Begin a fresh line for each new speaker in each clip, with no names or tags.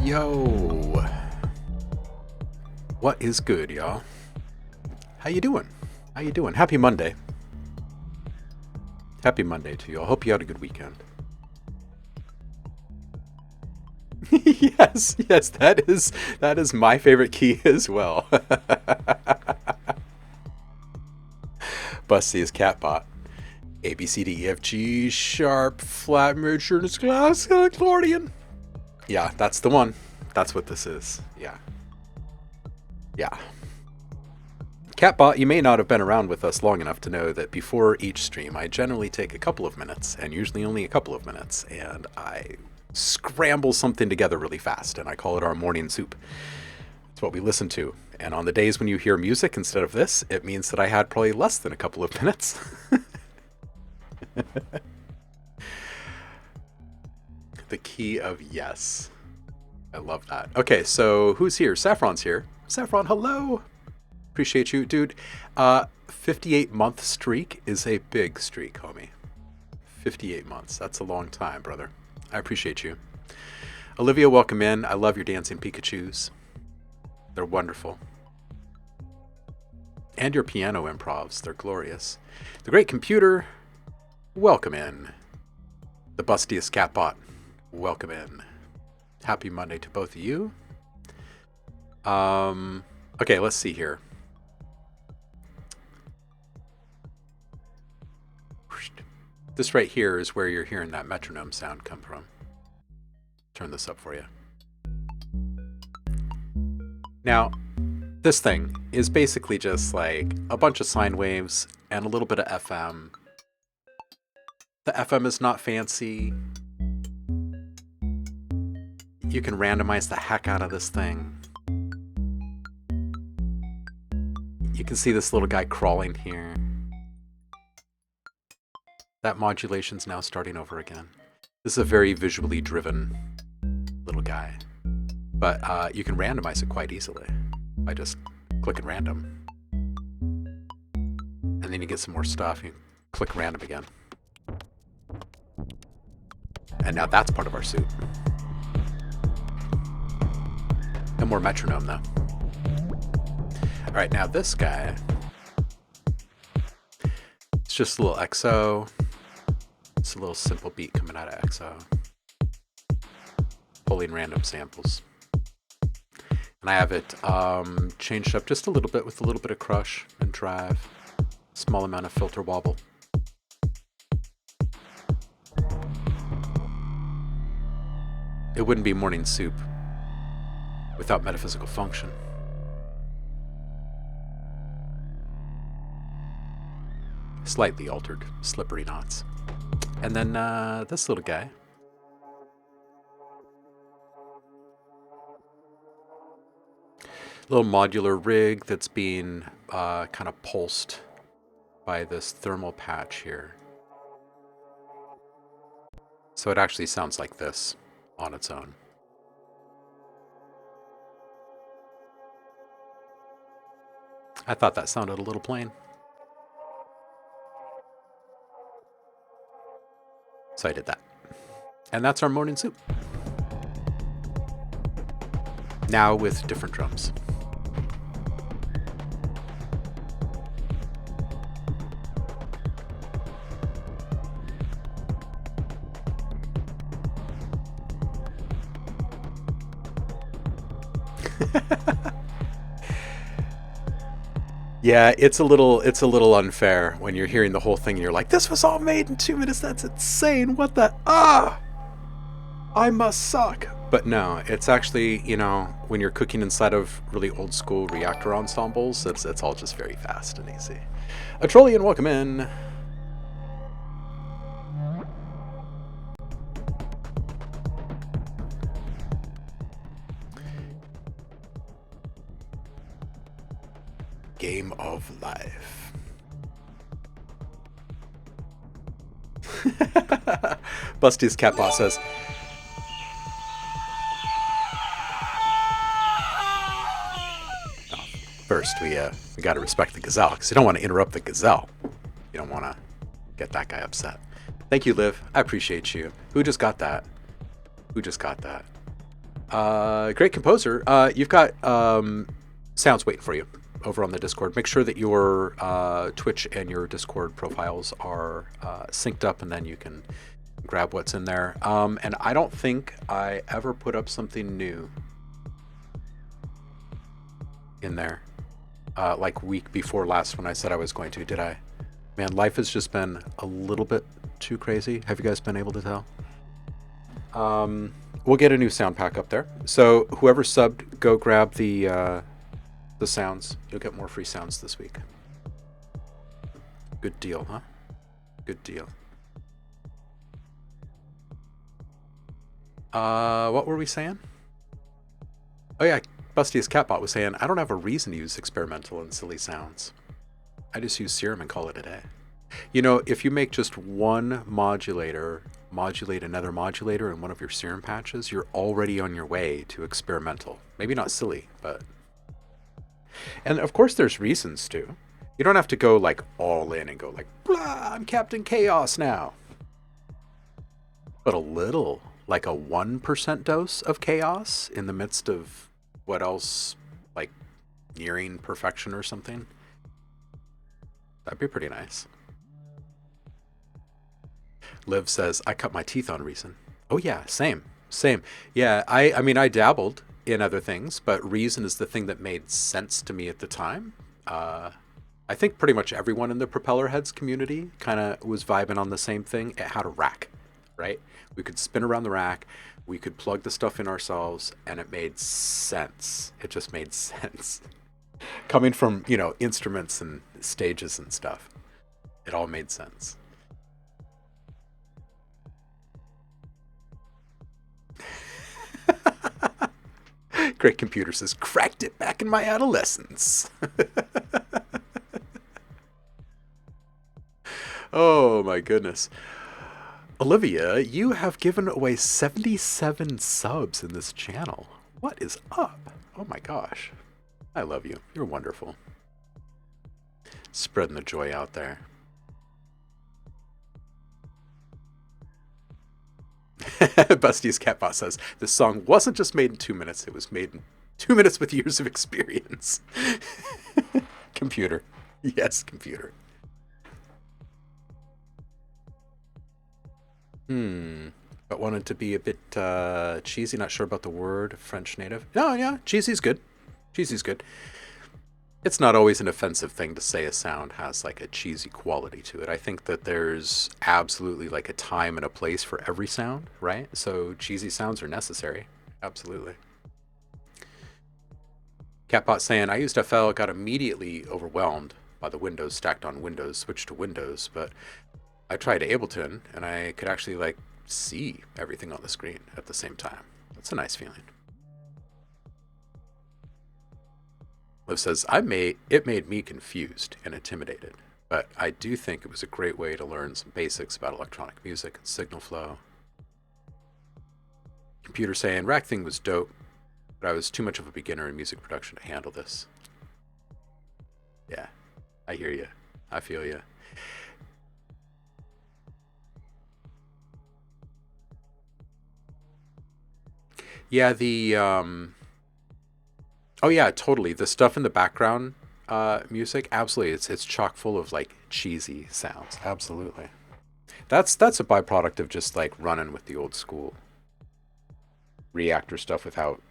Yo, what is good, y'all? How you doing? How you doing? Happy Monday. Happy Monday to you all. Hope you had a good weekend. Yes, that is my favorite key as well. Busty's catbot. A B C D E F G sharp flat major class accordion. Yeah, that's the one. That's what this is. Yeah. Catbot, you may not have been around with us long enough to know that before each stream, I generally take a couple of minutes, and usually only a couple of minutes, and I scramble something together really fast, and I call it our morning soup. It's what we listen to. And on the days when you hear music instead of this, it means that I had probably less than a couple of minutes. The key of yes. I love that. Okay, so who's here? Saffron's here. Saffron, hello. Appreciate you, dude. 58-month streak is a big streak, homie. 58 months. That's a long time, brother. I appreciate you. Olivia, welcome in. I love your dancing Pikachus. They're wonderful. And your piano improvs. They're glorious. The Great Computer, welcome in. The Bustiest Catbot, welcome in. Happy Monday to both of you. Okay, let's see here. This right here is where you're hearing that metronome sound come from. Turn this up for you. Now, this thing is basically just like a bunch of sine waves and a little bit of FM. The FM is not fancy. You can randomize the heck out of this thing. You can see this little guy crawling here. That modulation's now starting over again. This is a very visually driven little guy. But you can randomize it quite easily by just clicking random. And then you get some more stuff. You click random again. And now that's part of our soup. No more metronome, though. All right, now this guy, it's just a little XO. It's a little simple beat coming out of XO. Pulling random samples. And I have it changed up just a little bit with a little bit of crush and drive. Small amount of filter wobble. It wouldn't be morning soup without metaphysical function. Slightly altered, slippery knots. And then this little guy. Little modular rig that's being kind of pulsed by this thermal patch here. So it actually sounds like this on its own. I thought that sounded a little plain. So I did that. And that's our morning soup. Now with different drums. Yeah, it's a little unfair when you're hearing the whole thing and you're like, this was all made in 2 minutes. That's insane. What the? I must suck. But no, it's actually, you know, when you're cooking inside of really old school reactor ensembles, it's all just very fast and easy. Atrolian, welcome in. Game of life. Busty's Catbot says, first we got to respect the gazelle, because you don't want to interrupt the gazelle. You don't want to get that guy upset. Thank you, Liv. I appreciate you. Who just got that? Who just got that? Great composer. You've got sounds waiting for you over on the Discord. Make sure that your Twitch and your Discord profiles are synced up, and then you can grab what's in there. And I don't think I ever put up something new in there like week before last when I said I was going to. Did I? Man, life has just been a little bit too crazy. Have you guys been able to tell? We'll get a new sound pack up there. So whoever subbed, go grab the sounds. You'll get more free sounds this week. Good deal, huh? Good deal. What were we saying? Oh yeah, Busty's Catbot was saying, I don't have a reason to use experimental and silly sounds. I just use serum and call it a day. You know, if you make just one modulator modulate another modulator in one of your serum patches, you're already on your way to experimental. Maybe not silly, but... And of course there's reasons too. You don't have to go like all in and go like, blah, I'm Captain Chaos now. But a little, like a 1% dose of chaos in the midst of what else, like nearing perfection or something. That'd be pretty nice. Liv says, I cut my teeth on Reason. Oh yeah, same. Yeah, I mean, I dabbled in other things, but Reason is the thing that made sense to me at the time. I think pretty much everyone in the Propeller Heads community kind of was vibing on the same thing. It had a rack, right? We could spin around the rack, we could plug the stuff in ourselves, and it made sense. It just made sense. Coming from, you know, instruments and stages and stuff, it all made sense. Great Computer says, cracked it back in my adolescence. Oh my goodness. Olivia, you have given away 77 subs in this channel. What is up? Oh my gosh. I love you. You're wonderful. Spreading the joy out there. Busty's Catbot says, this song wasn't just made in 2 minutes, it was made in 2 minutes with years of experience. Computer. Yes, computer. But wanted to be a bit cheesy, not sure about the word, French native. No, yeah, cheesy's good. Cheesy's good. It's not always an offensive thing to say a sound has like a cheesy quality to it. I think that there's absolutely like a time and a place for every sound, right? So cheesy sounds are necessary. Absolutely. Catbot saying, I used FL, got immediately overwhelmed by the Windows stacked on Windows, switched to Windows, but I tried Ableton and I could actually like see everything on the screen at the same time. That's a nice feeling. Liv says, it made me confused and intimidated, but I do think it was a great way to learn some basics about electronic music and signal flow. Computer saying, Rack Thing was dope, but I was too much of a beginner in music production to handle this. Yeah, I hear you. I feel you. Yeah, oh yeah, totally. The stuff in the background music, absolutely. It's chock full of like cheesy sounds. Absolutely. That's a byproduct of just like running with the old school reaktor stuff without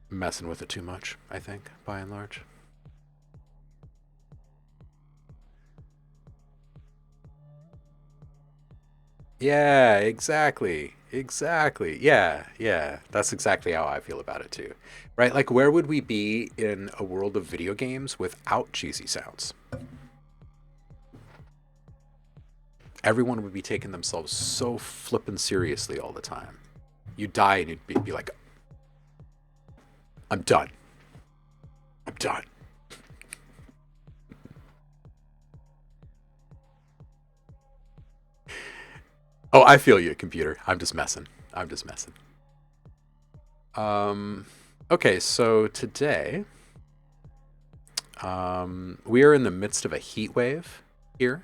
messing with it too much, I think, by and large. Yeah, exactly. Exactly. Yeah. That's exactly how I feel about it too. Right? Like, where would we be in a world of video games without cheesy sounds? Everyone would be taking themselves so flippin' seriously all the time. You'd die and you'd be like, I'm done. I'm done. Oh, I feel you, computer. I'm just messing. Okay, so today, we are in the midst of a heat wave here.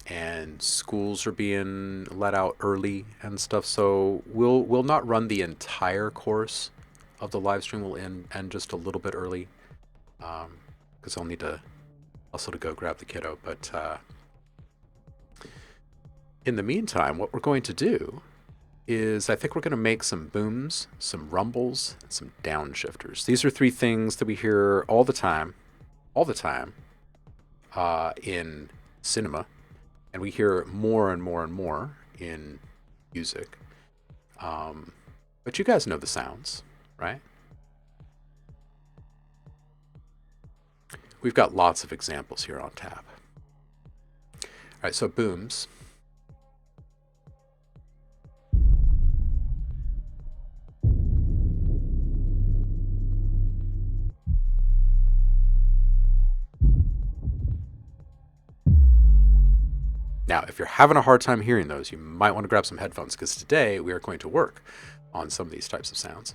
and schools are being let out early and stuff. So we'll not run the entire course of the live stream. We'll end just a little bit early, because I'll need to also to go grab the kiddo. But in the meantime, what we're going to do is I think we're going to make some booms, some rumbles, and some downshifters. These are three things that we hear all the time in cinema, and we hear more and more and more in music. But you guys know the sounds, right? We've got lots of examples here on tab. All right, so booms. Now, if you're having a hard time hearing those, you might want to grab some headphones, because today we are going to work on some of these types of sounds.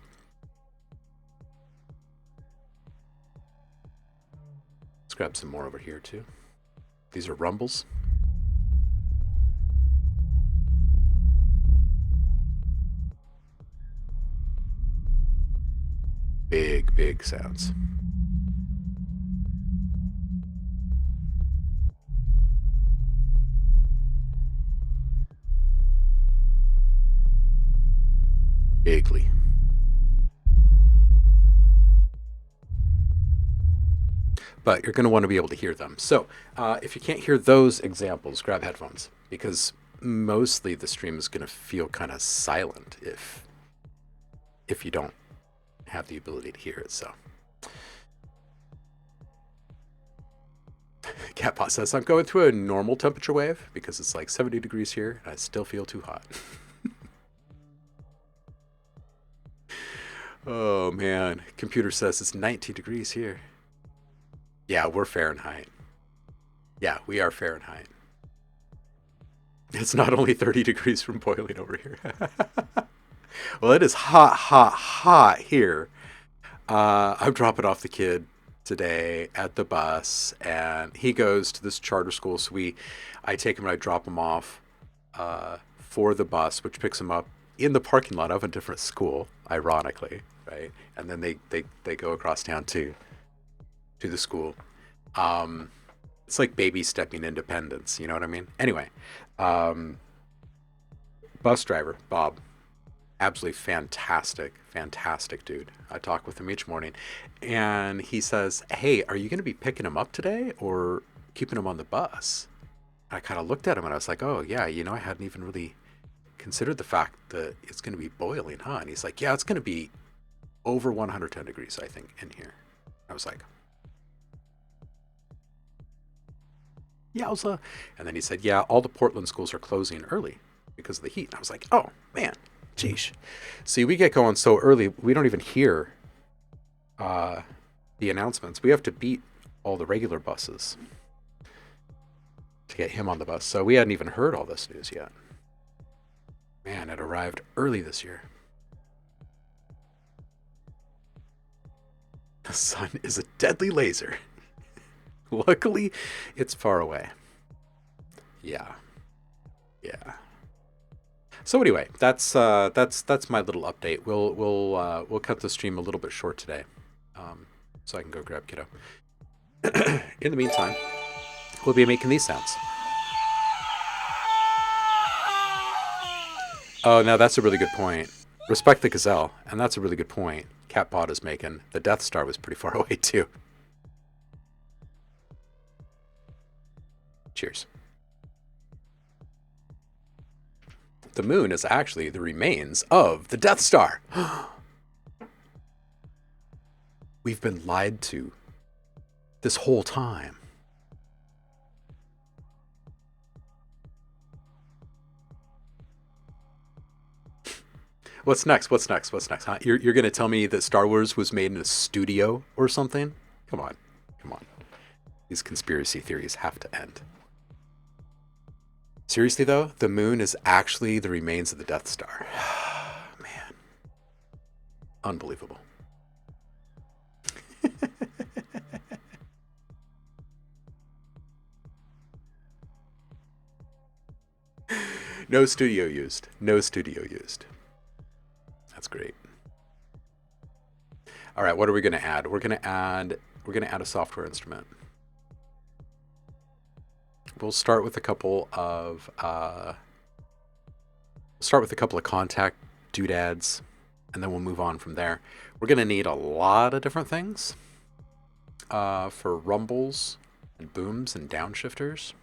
Let's grab some more over here too. These are rumbles. Big, big sounds. Bigly. But you're going to want to be able to hear them. So if you can't hear those examples, grab headphones, because mostly the stream is going to feel kind of silent if you don't have the ability to hear it. So Catbot says, I'm going through a normal temperature wave because it's like 70 degrees here and I still feel too hot. Oh man, computer says it's 90 degrees here. Yeah, we're Fahrenheit. Yeah, we are Fahrenheit. It's not only 30 degrees from boiling over here. Well, it is hot, hot, hot here. I'm dropping off the kid today at the bus, and he goes to this charter school. So I take him and I drop him off for the bus, which picks him up in the parking lot of a different school, ironically, right? And then they go across town to the school. It's like baby stepping independence, you know what I mean? Anyway, bus driver, Bob, absolutely fantastic dude. I talk with him each morning, and he says, hey, are you going to be picking him up today or keeping him on the bus? I kind of looked at him and I was like, oh yeah, I hadn't even really considered the fact that it's going to be boiling, huh? And he's like, yeah, it's going to be over 110 degrees, I think, in here. I was like, yowza. And then he said, yeah, all the Portland schools are closing early because of the heat. And I was like, oh man, geesh. See, we get going so early, we don't even hear the announcements. We have to beat all the regular buses to get him on the bus. So we hadn't even heard all this news yet. Man, it arrived early this year. The sun is a deadly laser. Luckily, it's far away. Yeah. So anyway, that's my little update. We'll cut the stream a little bit short today, so I can go grab kiddo. In the meantime, we'll be making these sounds. Oh, now that's a really good point. Respect the gazelle, and that's a really good point. Catbot is making. The Death Star was pretty far away too. Cheers. The moon is actually the remains of the Death Star. We've been lied to this whole time. What's next? Huh? You're going to tell me that Star Wars was made in a studio or something? Come on. These conspiracy theories have to end. Seriously, though, the moon is actually the remains of the Death Star. Man. Unbelievable. No studio used. No studio used. That's great. All right, what are we going to add? We're going to add a software instrument. We'll start with a couple of kontakt doodads, and then we'll move on from there. We're going to need a lot of different things for rumbles and booms and downshifters.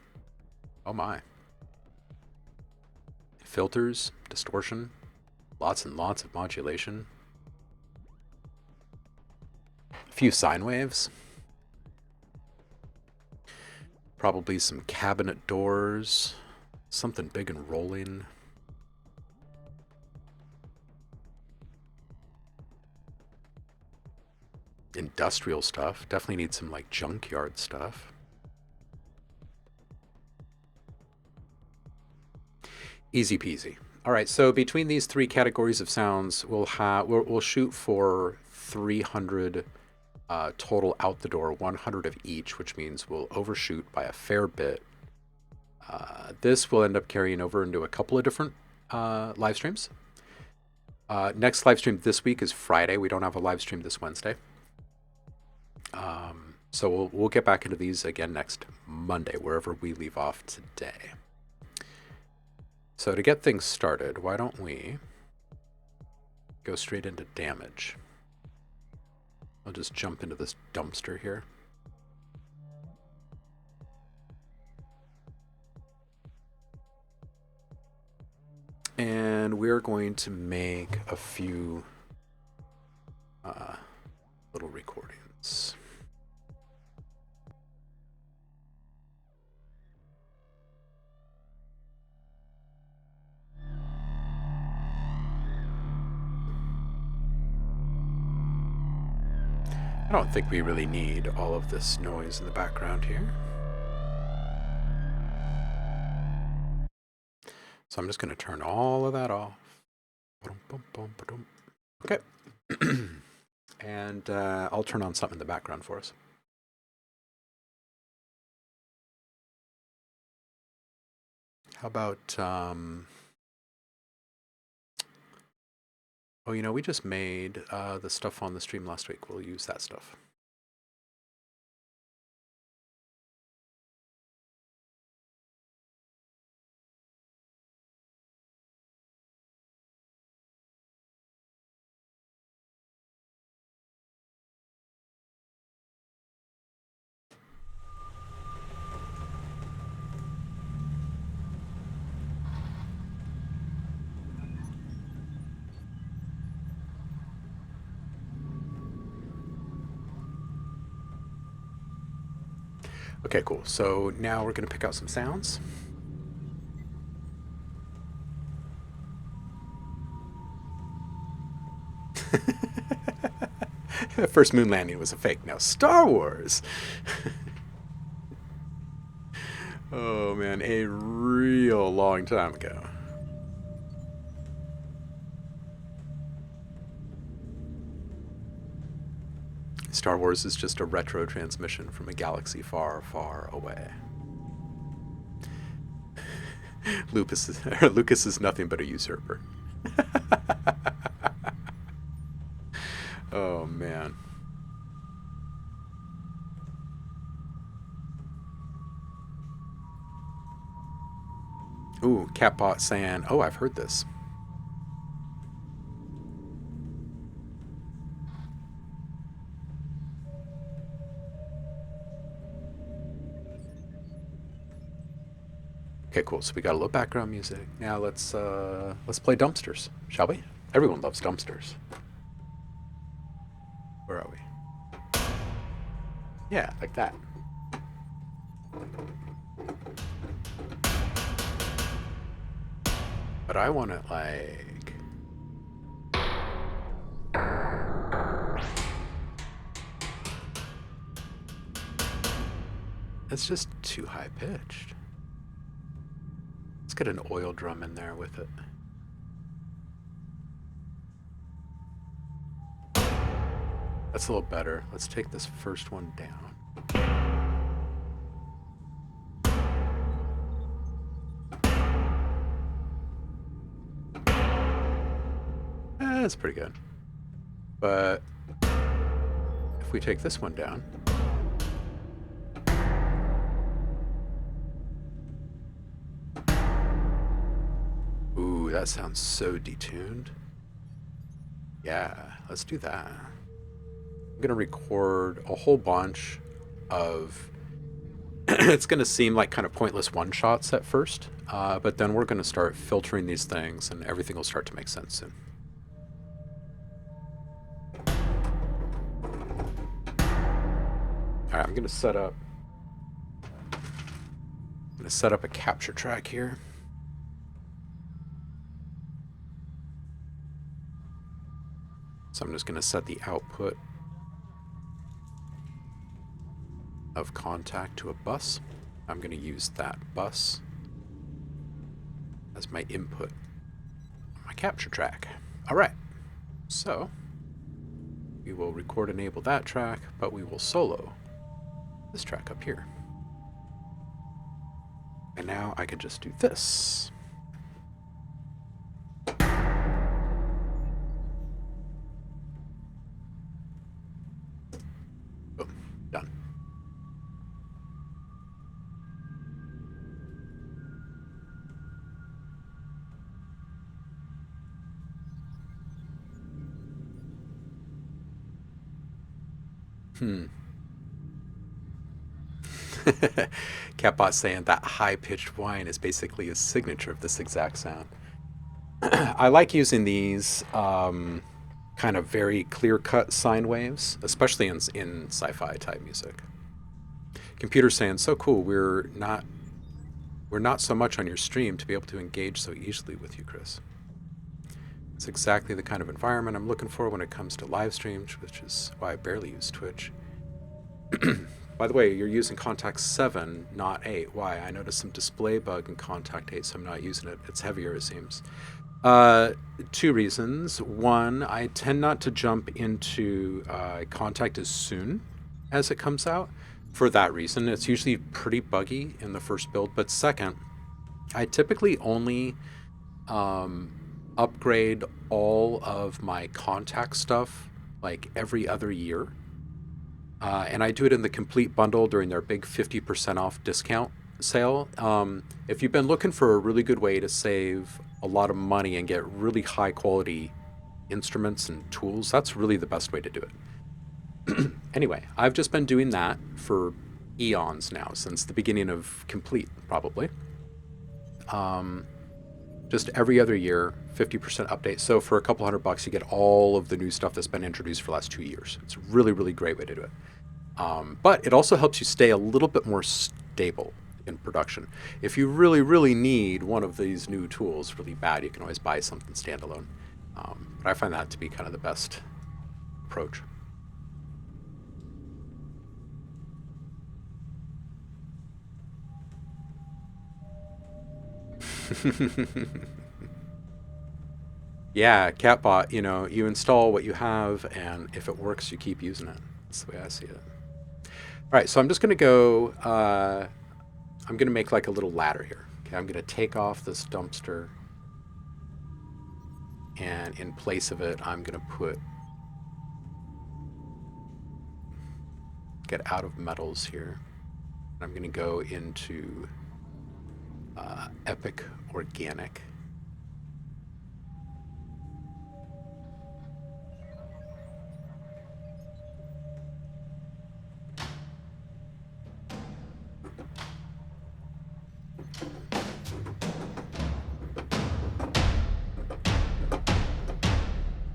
Oh my. Filters, distortion, lots and lots of modulation. A few sine waves. Probably some cabinet doors. Something big and rolling. Industrial stuff. Definitely need some like junkyard stuff. Easy peasy. All right, so between these three categories of sounds, we'll shoot for 300 total out the door, 100 of each, which means we'll overshoot by a fair bit. This will end up carrying over into a couple of different live streams. Next live stream this week is Friday. We don't have a live stream this Wednesday. So we'll get back into these again next Monday, wherever we leave off today. So to get things started, why don't we go straight into damage? I'll just jump into this dumpster here. And we're going to make a few little recordings. I don't think we really need all of this noise in the background here. So I'm just going to turn all of that off. Okay. And I'll turn on something in the background for us. How about... Oh, you know, we just made the stuff on the stream last week. We'll use that stuff. Okay, cool. So now we're going to pick out some sounds. The first moon landing was a fake. Now Star Wars. Oh man, a real long time ago. Star Wars is just a retro transmission from a galaxy far, far away. Lucas is nothing but a usurper. Oh, man. Ooh, Catbot saying, oh, I've heard this. Okay, cool. So we got a little background music. Now let's play dumpsters, shall we? Everyone loves dumpsters. Where are we? Yeah, like that. But I want it like... It's just too high-pitched. Let's get an oil drum in there with it. That's a little better. Let's take this first one down. That's pretty good. But if we take this one down, ooh, that sounds so detuned. Yeah, let's do that. I'm gonna record a whole bunch of it's gonna seem like kind of pointless one-shots at first, but then we're gonna start filtering these things and everything will start to make sense soon. Alright, I'm gonna set up a capture track here. So I'm just going to set the output of kontakt to a bus. I'm going to use that bus as my input on my capture track. All right, so we will record enable that track, but we will solo this track up here. And now I can just do this. Boom, done. Catbot saying that high-pitched whine is basically a signature of this exact sound. I like using these kind of very clear-cut sine waves, especially in sci-fi type music. Computer saying, so cool, we're not so much on your stream to be able to engage so easily with you, Chris. It's exactly the kind of environment I'm looking for when it comes to live streams, which is why I barely use Twitch. By the way, you're using kontakt 7, not 8. Why? I noticed some display bug in kontakt 8, so I'm not using it. It's heavier, it seems. 2 reasons. 1, I tend not to jump into kontakt as soon as it comes out. For that reason, it's usually pretty buggy in the first build. But second, I typically only upgrade all of my kontakt stuff like every other year. And I do it in the complete bundle during their big 50% off discount sale. If you've been looking for a really good way to save a lot of money and get really high quality instruments and tools, that's really the best way to do it. Anyway, I've just been doing that for eons now, since the beginning of Complete, probably. Just every other year, 50% update. So for a couple $100, you get all of the new stuff that's been introduced for the last 2 years. It's a really, really great way to do it. But it also helps you stay a little bit more stable in production. If you really, really need one of these new tools really bad, you can always buy something standalone. But I find that to be kind of the best approach. Yeah, Catbot, you know, you install what you have, and if it works, you keep using it. That's the way I see it. All right, so I'm just going to go, I'm going to make like a little ladder here. Okay, I'm going to take off this dumpster, and in place of it, I'm going to get out of metals here. I'm going to go into Epic Organic.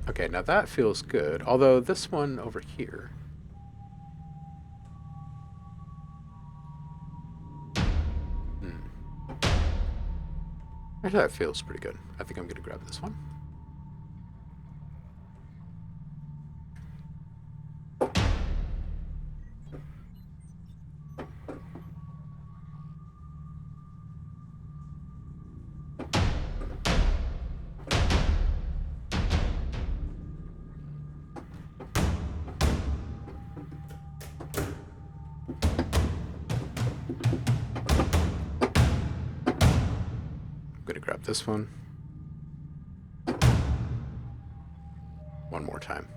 Okay, now that feels good, although this one over here, that feels pretty good. I think I'm going to grab this one. I'm going to grab this one. one more time.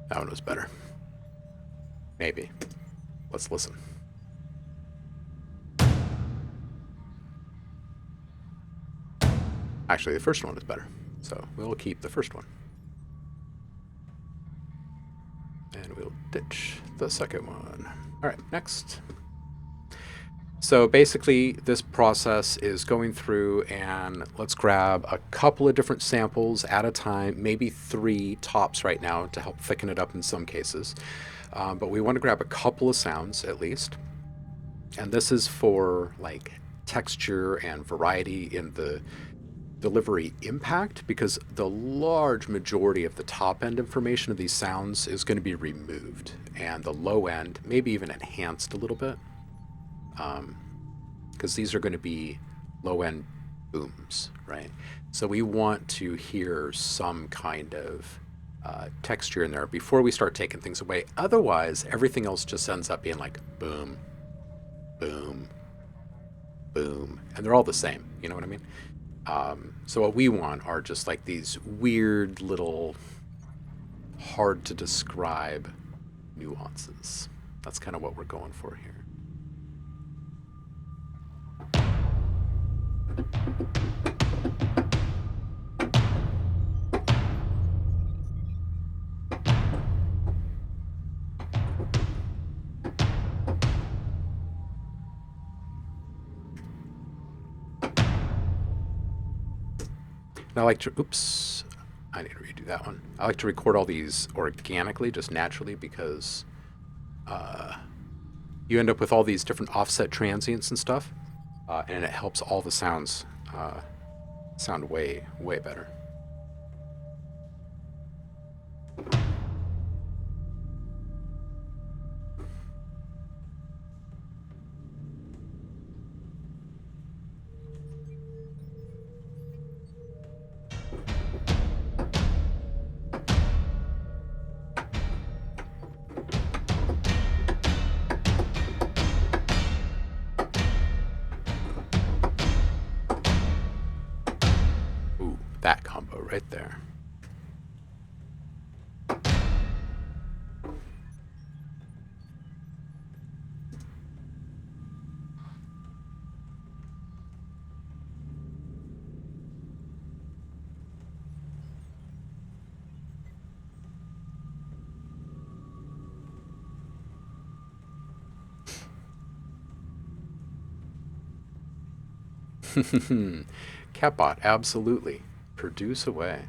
That one was better. Maybe. Let's listen. Actually, the first one was better, so we'll keep the first one. And we'll ditch the second one. All right, next. So basically, this process is going through and let's grab a couple of different samples at a time, maybe 3 tops right now to help thicken it up in some cases. But we want to grab a couple of sounds at least. And this is for like texture and variety in the delivery impact, because the large majority of the top end information of these sounds is going to be removed, and the low end maybe even enhanced a little bit, because these are going to be low end booms, right? So we want to hear some kind of texture in there before we start taking things away. Otherwise, everything else just ends up being like boom, boom, boom, and they're all the same. You know what I mean? So what we want are just like these weird little hard to describe nuances. That's kind of what we're going for here. And I like to, oops, I need to redo that one. I like to record all these organically, just naturally, because you end up with all these different offset transients and stuff, and it helps all the sounds sound way, way better. That combo right there. Catbot, absolutely. Produce away.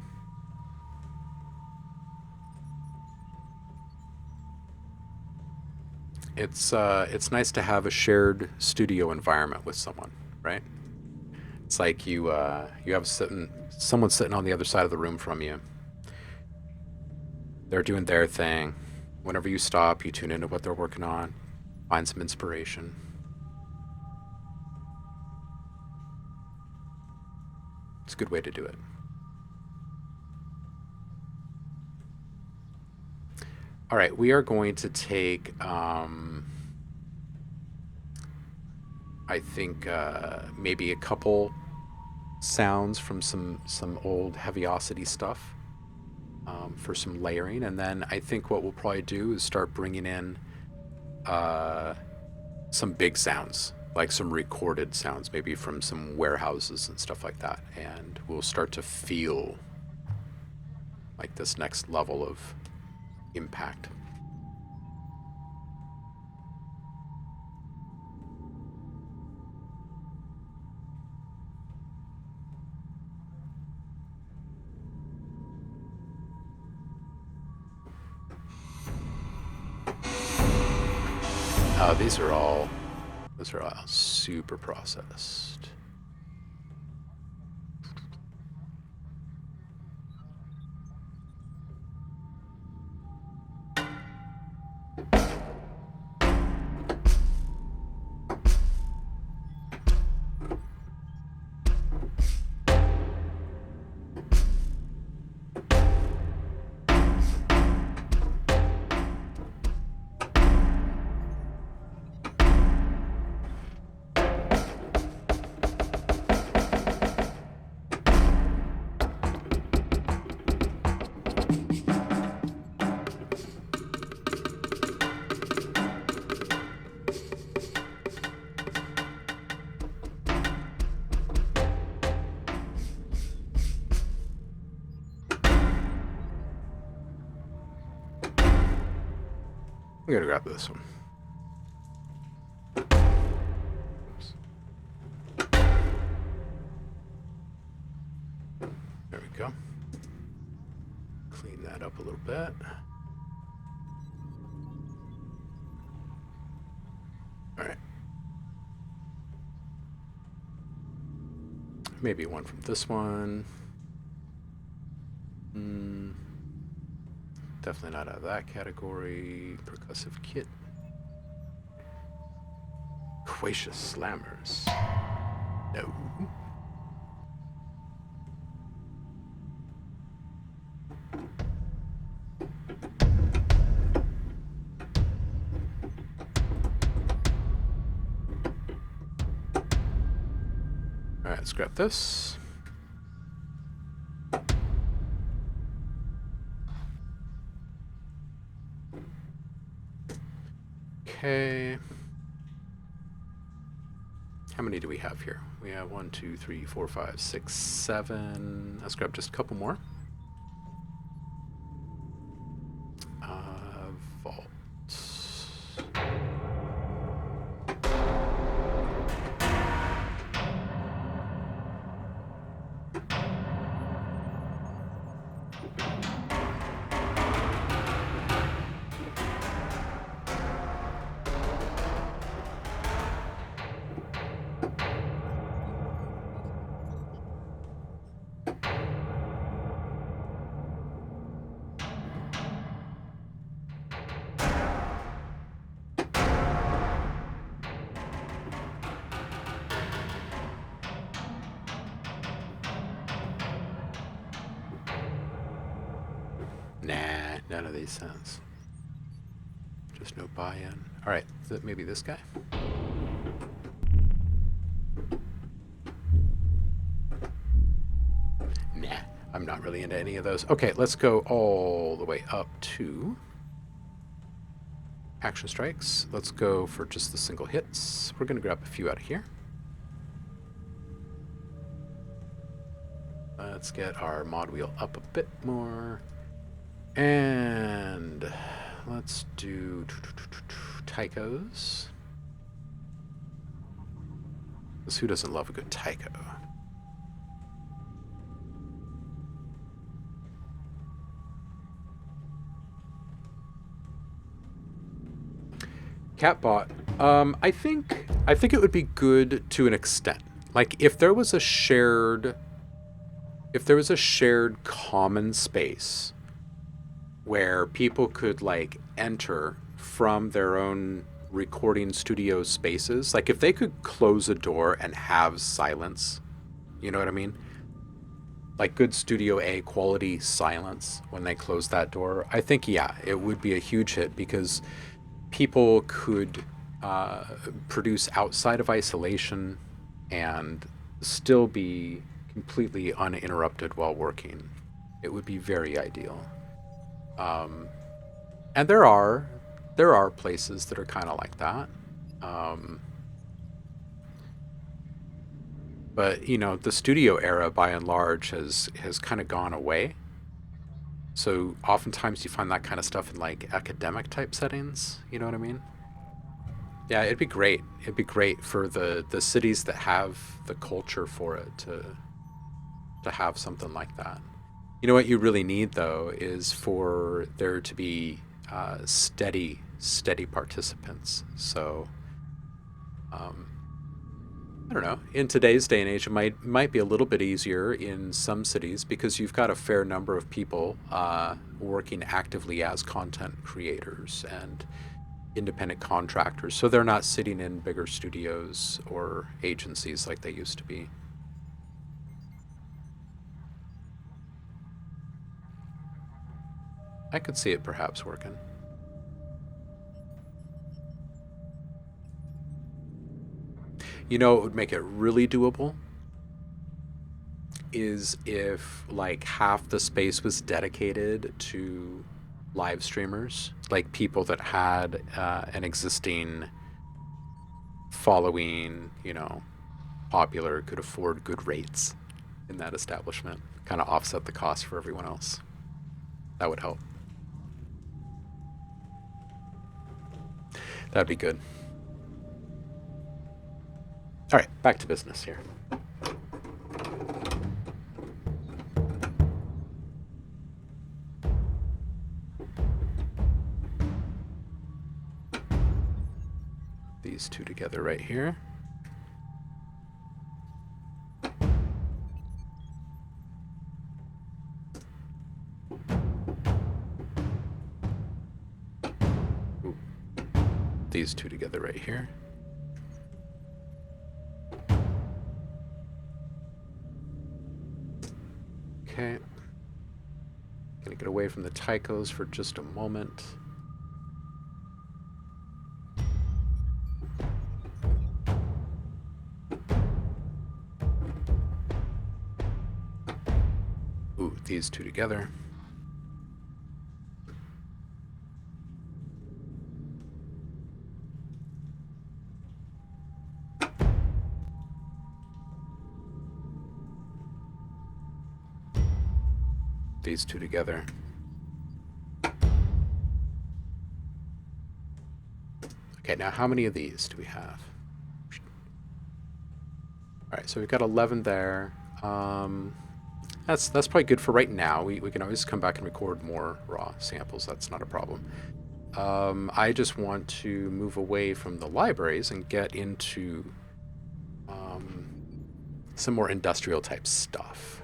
It's nice to have a shared studio environment with someone, right? It's like you have someone sitting on the other side of the room from you. They're doing their thing. Whenever you stop, you tune into what they're working on, find some inspiration. It's a good way to do it. All right, we are going to take, I think, maybe a couple sounds from some old Heaviosity stuff for some layering, and then I think what we'll probably do is start bringing in some big sounds, like some recorded sounds, maybe from some warehouses and stuff like that, and we'll start to feel like this next level of impact. Those are all super processed. I'm gonna grab this one. Oops. There we go. Clean that up a little bit. All right. Maybe one from this one. Definitely not out of that category. Percussive kit. Quacious slammers. No. Alright, let's grab this. Okay. How many do we have here? We have 1, 2, 3, 4, 5, 6, 7. Let's grab just a couple more. Vault. Nah, none of these sounds. Just no buy-in. All right, maybe this guy? Nah, I'm not really into any of those. Okay, let's go all the way up to action strikes. Let's go for just the single hits. We're going to grab a few out of here. Let's get our mod wheel up a bit more. And let's do Tychos. Because who doesn't love a good Tycho? Catbot. I think it would be good to an extent. Like if there was a shared common space where people could like enter from their own recording studio spaces, like if they could close a door and have silence, you know what I mean? Like good Studio A quality silence when they close that door. I think, yeah, it would be a huge hit because people could produce outside of isolation and still be completely uninterrupted while working. It would be very ideal. And there are places that are kind of like that. But you know, the studio era by and large has kind of gone away. So oftentimes you find that kind of stuff in like academic type settings, you know what I mean? Yeah, it'd be great. It'd be great for the cities that have the culture for it to have something like that. You know what you really need though is for there to be steady participants. So I don't know. In today's day and age, it might be a little bit easier in some cities because you've got a fair number of people working actively as content creators and independent contractors. So they're not sitting in bigger studios or agencies like they used to be. I could see it perhaps working. You know what would make it really doable is if like half the space was dedicated to live streamers, like people that had an existing following, you know, popular, could afford good rates in that establishment, kind of offset the cost for everyone else. That would help. That'd be good. All right, back to business here. These two together right here. Ooh. These two together right here. Okay. Gonna get away from the Tychos for just a moment. Ooh, these two together. These two together. Okay, now how many of these do we have? Alright, so we've got 11 there. That's probably good for right now. We can always come back and record more raw samples. That's not a problem. I just want to move away from the libraries and get into some more industrial type stuff.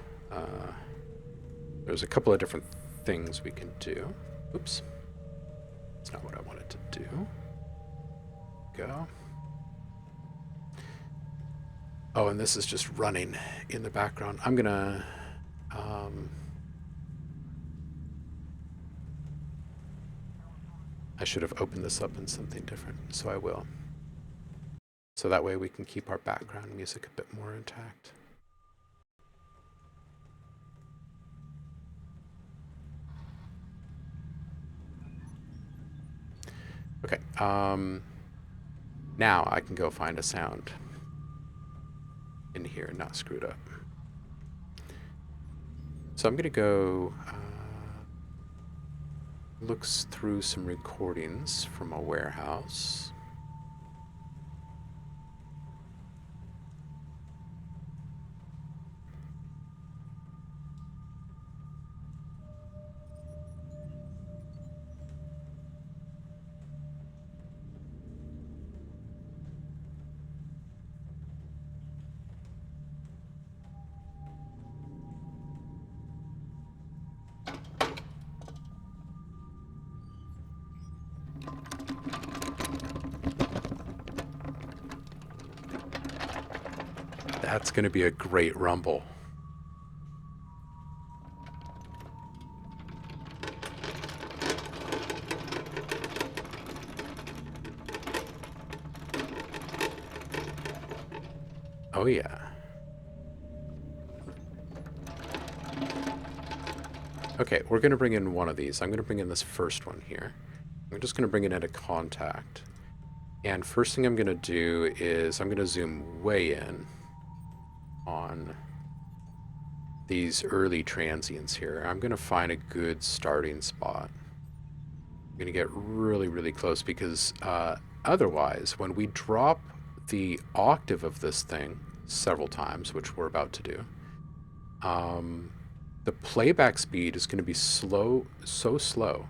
There's a couple of different things we can do. Oops. That's not what I wanted to do. Go. Oh, and this is just running in the background. I'm gonna I should have opened this up in something different, so I will. So that way we can keep our background music a bit more intact. Okay, now I can go find a sound in here and not screwed up. So I'm gonna go looks through some recordings from a warehouse. That's going to be a great rumble. Oh yeah. Okay, we're going to bring in one of these. I'm going to bring in this first one here. I'm just going to bring it into kontakt. And first thing I'm going to do is I'm going to zoom way in on these early transients here. I'm going to find a good starting spot. I'm going to get really, really close because otherwise, when we drop the octave of this thing several times, which we're about to do, the playback speed is going to be slow, so slow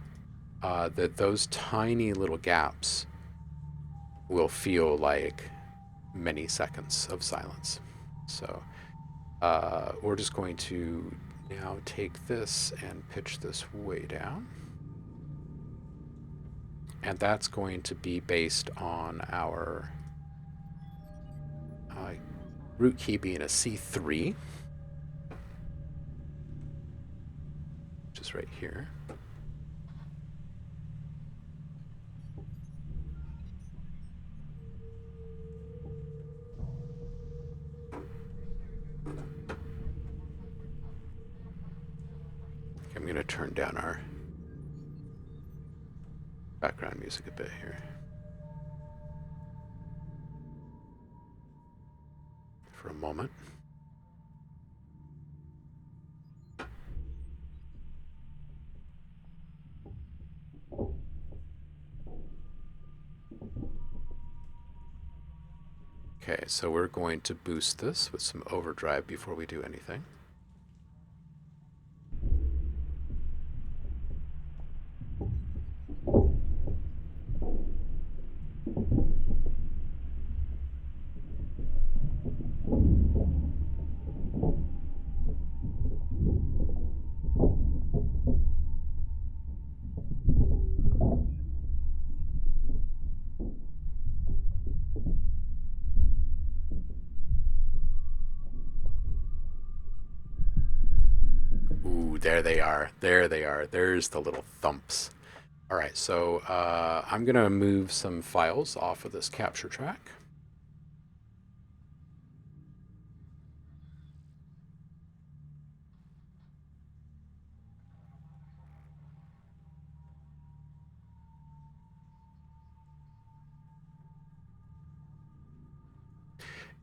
that those tiny little gaps will feel like many seconds of silence. So we're just going to now take this and pitch this way down. And that's going to be based on our root key being a C3, which is right here. I'm going to turn down our background music a bit here. For a moment. Okay, so we're going to boost this with some overdrive before we do anything. Ooh, there they are. There they are. There's the little thumps. All right, so I'm going to move some files off of this capture track.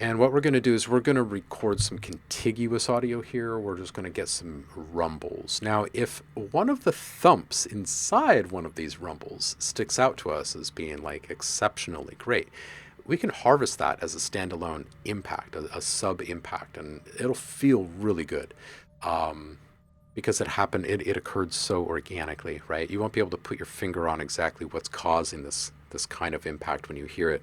And what we're going to do is we're going to record some contiguous audio here. We're just going to get some rumbles. Now, if one of the thumps inside one of these rumbles sticks out to us as being like exceptionally great, we can harvest that as a standalone impact, a sub impact, and it'll feel really good. Because it occurred so organically, right? You won't be able to put your finger on exactly what's causing this kind of impact when you hear it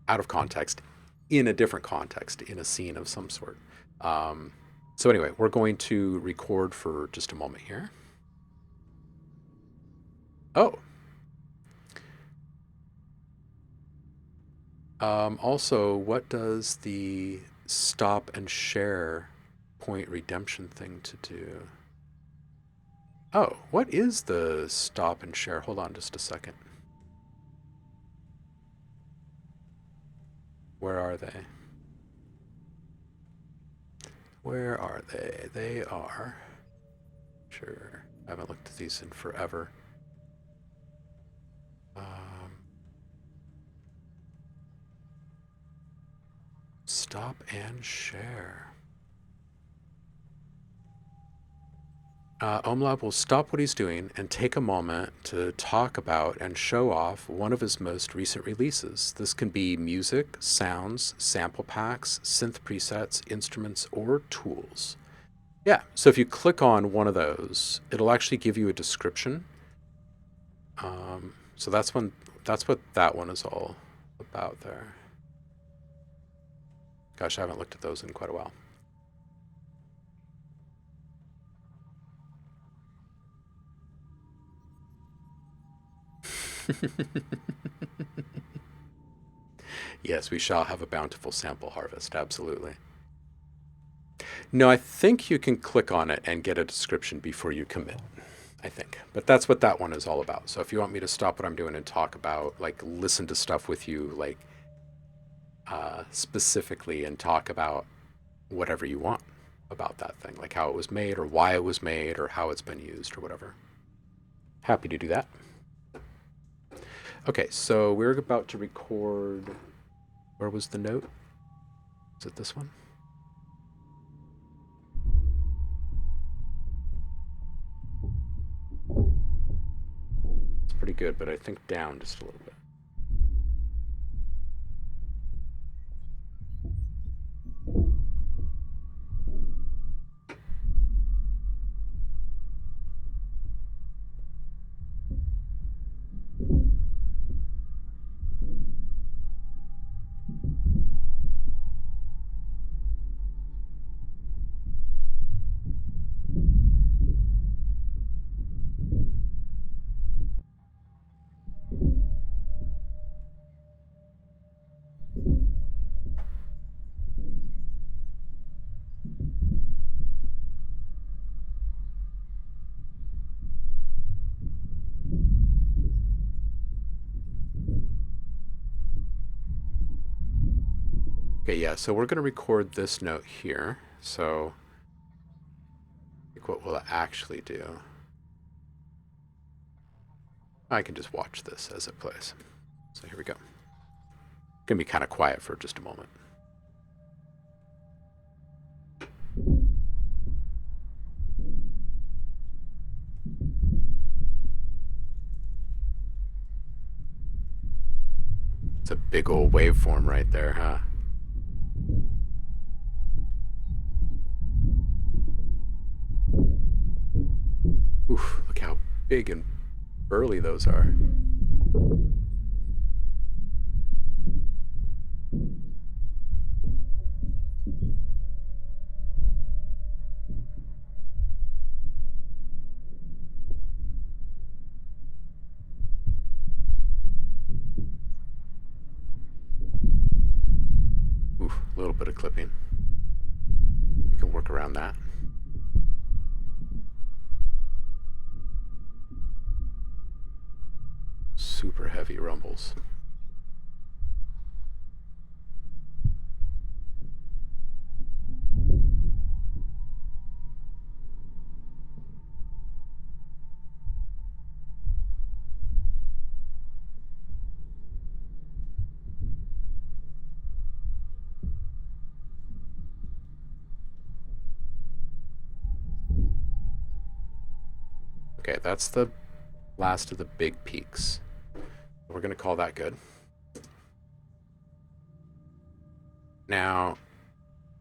out of context, in a different context, in a scene of some sort. So anyway, we're going to record for just a moment here. Oh. Also, what does the stop and share point redemption thing to do? Oh, what is the stop and share? Hold on just a second. Where are they? Where are they? They are... Sure. I haven't looked at these in forever. Stop and share. Omlab will stop what he's doing and take a moment to talk about and show off one of his most recent releases. This can be music, sounds, sample packs, synth presets, instruments, or tools. Yeah, so if you click on one of those, it'll actually give you a description. So that's what that one is all about there. Gosh, I haven't looked at those in quite a while. Yes, we shall have a bountiful sample harvest, absolutely. No, I think you can click on it and get a description before you commit, I think. But that's what that one is all about. So if you want me to stop what I'm doing and talk about, like, listen to stuff with you, like, specifically, and talk about whatever you want about that thing, like how it was made or why it was made or how it's been used or whatever. Happy to do that. Okay, so we're about to record. Where was the note? Is it this one? It's pretty good, but I think down just a little bit. Okay, yeah, so we're going to record this note here. So, like, what will it actually do? I can just watch this as it plays. So here we go. It's going to be kind of quiet for just a moment. It's a big old waveform right there, huh? Oof, look how big and burly those are. Oof, a little bit of clipping. We can work around that. Super heavy rumbles. Okay, that's the last of the big peaks. We're going to call that good. Now,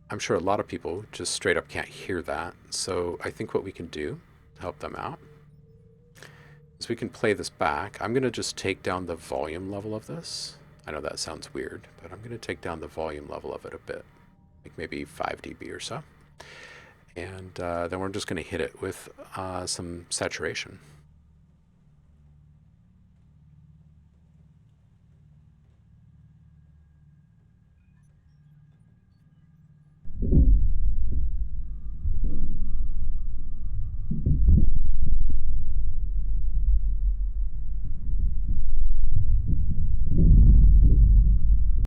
I'm sure a lot of people just straight up can't hear that, so I think what we can do to help them out is we can play this back. I'm going to just take down the volume level of this. I know that sounds weird, but I'm going to take down the volume level of it a bit, like maybe 5 dB or so. And then we're just going to hit it with some saturation.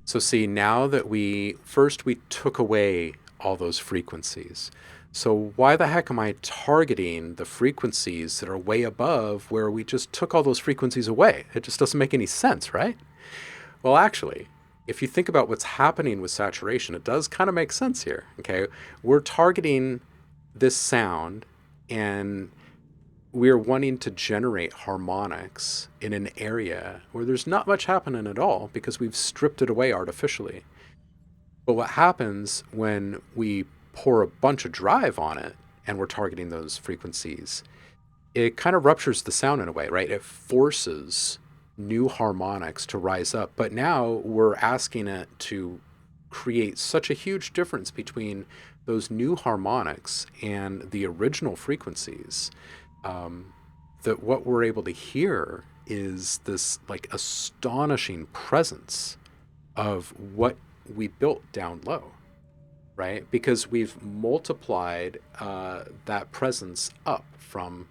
So see, now that we took away all those frequencies. So why the heck am I targeting the frequencies that are way above where we just took all those frequencies away? It just doesn't make any sense, right? Well, actually, if you think about what's happening with saturation, it does kind of make sense here, okay? We're targeting this sound and we're wanting to generate harmonics in an area where there's not much happening at all because we've stripped it away artificially. But what happens when we pour a bunch of drive on it and we're targeting those frequencies, it kind of ruptures the sound in a way, right? It forces new harmonics to rise up. But now we're asking it to create such a huge difference between those new harmonics and the original frequencies, that what we're able to hear is this like astonishing presence of what we built down low, right? Because we've multiplied that presence up from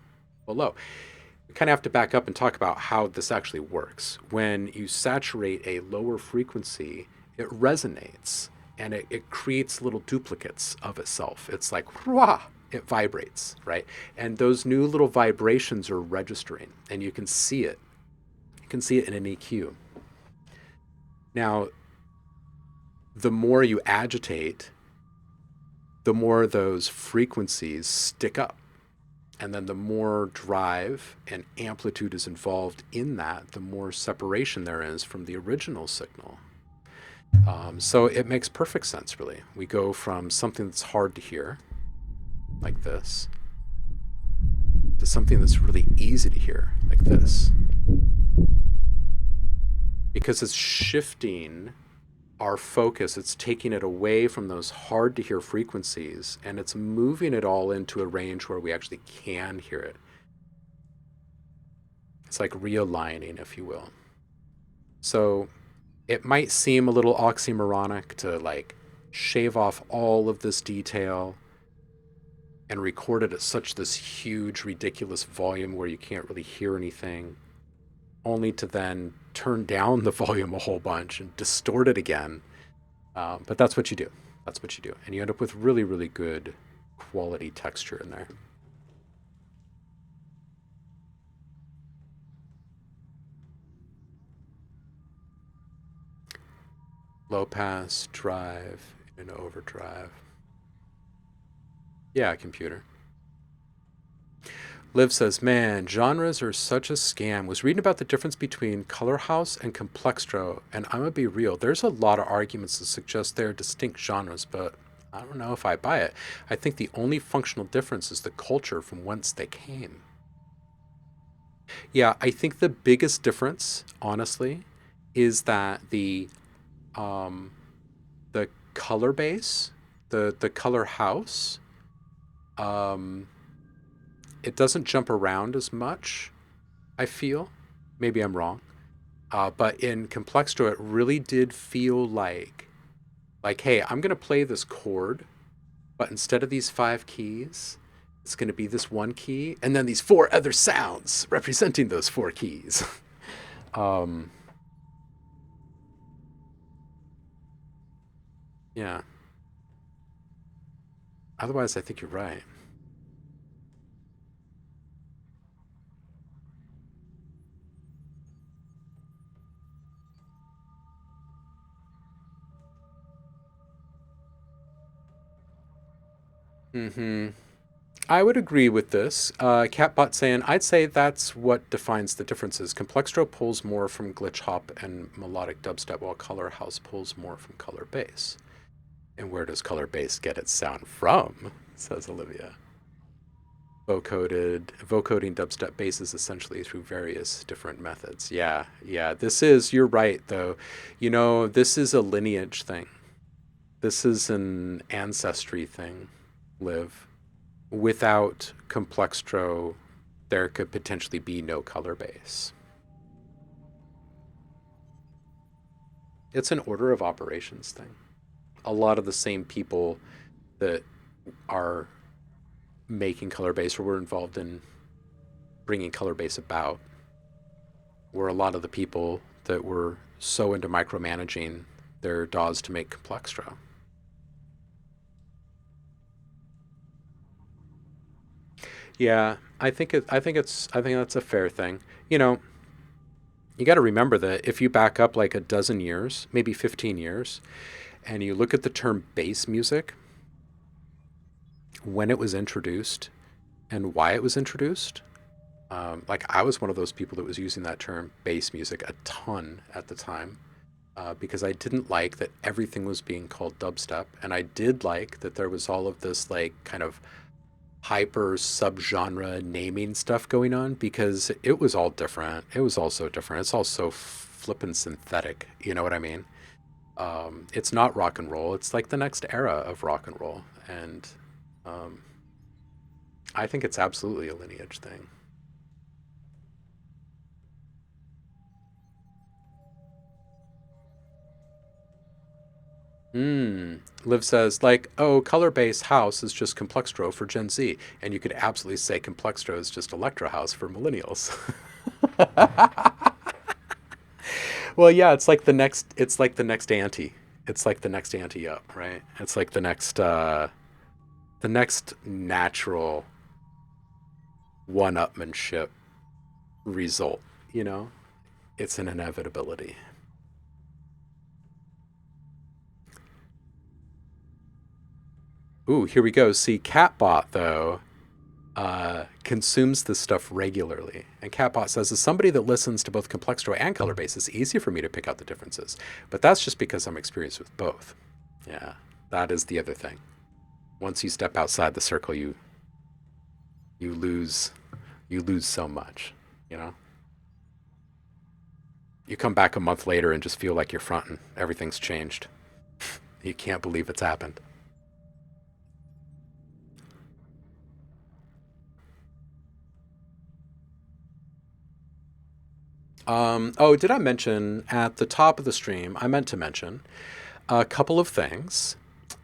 below. We kind of have to back up and talk about how this actually works. When you saturate a lower frequency, it resonates and it creates little duplicates of itself. It's like, rah, it vibrates, right? And those new little vibrations are registering and you can see it. You can see it in an EQ. Now, the more you agitate, the more those frequencies stick up. And then the more drive and amplitude is involved in that, the more separation there is from the original signal. So it makes perfect sense, really. We go from something that's hard to hear, like this, to something that's really easy to hear, like this. Because it's shifting our focus, it's taking it away from those hard to hear frequencies, and it's moving it all into a range where we actually can hear it. It's like realigning, if you will. So it might seem a little oxymoronic to like shave off all of this detail and record it at such this huge, ridiculous volume where you can't really hear anything, only to then turn down the volume a whole bunch and distort it again. But that's what you do. That's what you do. And you end up with really, really good quality texture in there. Low pass, drive, and overdrive. Yeah, computer. Liv says, man, genres are such a scam. Was reading about the difference between color house and complextro, and I'm gonna be real. There's a lot of arguments that suggest they're distinct genres, but I don't know if I buy it. I think the only functional difference is the culture from whence they came. Yeah, I think the biggest difference, honestly, is that um, the color base, the color house, um, it doesn't jump around as much. I feel, maybe I'm wrong, but in Complextro, it really did feel like, hey, I'm gonna play this chord, but instead of these 5 keys, it's gonna be this one key, and then these 4 other sounds representing those 4 keys. um, yeah. Otherwise, I think you're right. Mm-hmm. I would agree with this. Catbot saying, I'd say that's what defines the differences. Complextro pulls more from glitch hop and melodic dubstep, while Color House pulls more from color bass. And where does color bass get its sound from? Says Olivia. Vocoding dubstep basses essentially through various different methods. Yeah, yeah. You're right, though. This is a lineage thing. This is an ancestry thing, Liv. Without Complextro, there could potentially be no color base. It's an order of operations thing. A lot of the same people that are making color base or were involved in bringing color base about were a lot of the people that were so into micromanaging their DAWs to make Complextro. Yeah, I think that's a fair thing. You know, you got to remember that if you back up like a dozen years, maybe 15 years, and you look at the term bass music, when it was introduced and why it was introduced, like I was one of those people that was using that term bass music a ton at the time, because I didn't like that everything was being called dubstep, and I did like that there was all of this like kind of hyper subgenre naming stuff going on because it was all different. It was all so different. It's all so flippin' synthetic. You know what I mean? It's not rock and roll. It's like the next era of rock and roll, and um, I think it's absolutely a lineage thing. Liv says, like, oh, color based house is just Complextro for Gen Z. And you could absolutely say Complextro is just Electro House for millennials. Well, yeah, it's like the next ante. It's like the next ante up, right? It's like the next natural one-upmanship result, you know? It's an inevitability. Ooh, here we go. See, Catbot, though, consumes this stuff regularly. And Catbot says, as somebody that listens to both Complextro and Color Base, it's easy for me to pick out the differences. But that's just because I'm experienced with both. Yeah, that is the other thing. Once you step outside the circle, you lose you lose so much, you know? You come back a month later and just feel like you're fronting. Everything's changed. You can't believe it's happened. Oh, did I mention at the top of the stream? I meant to mention a couple of things.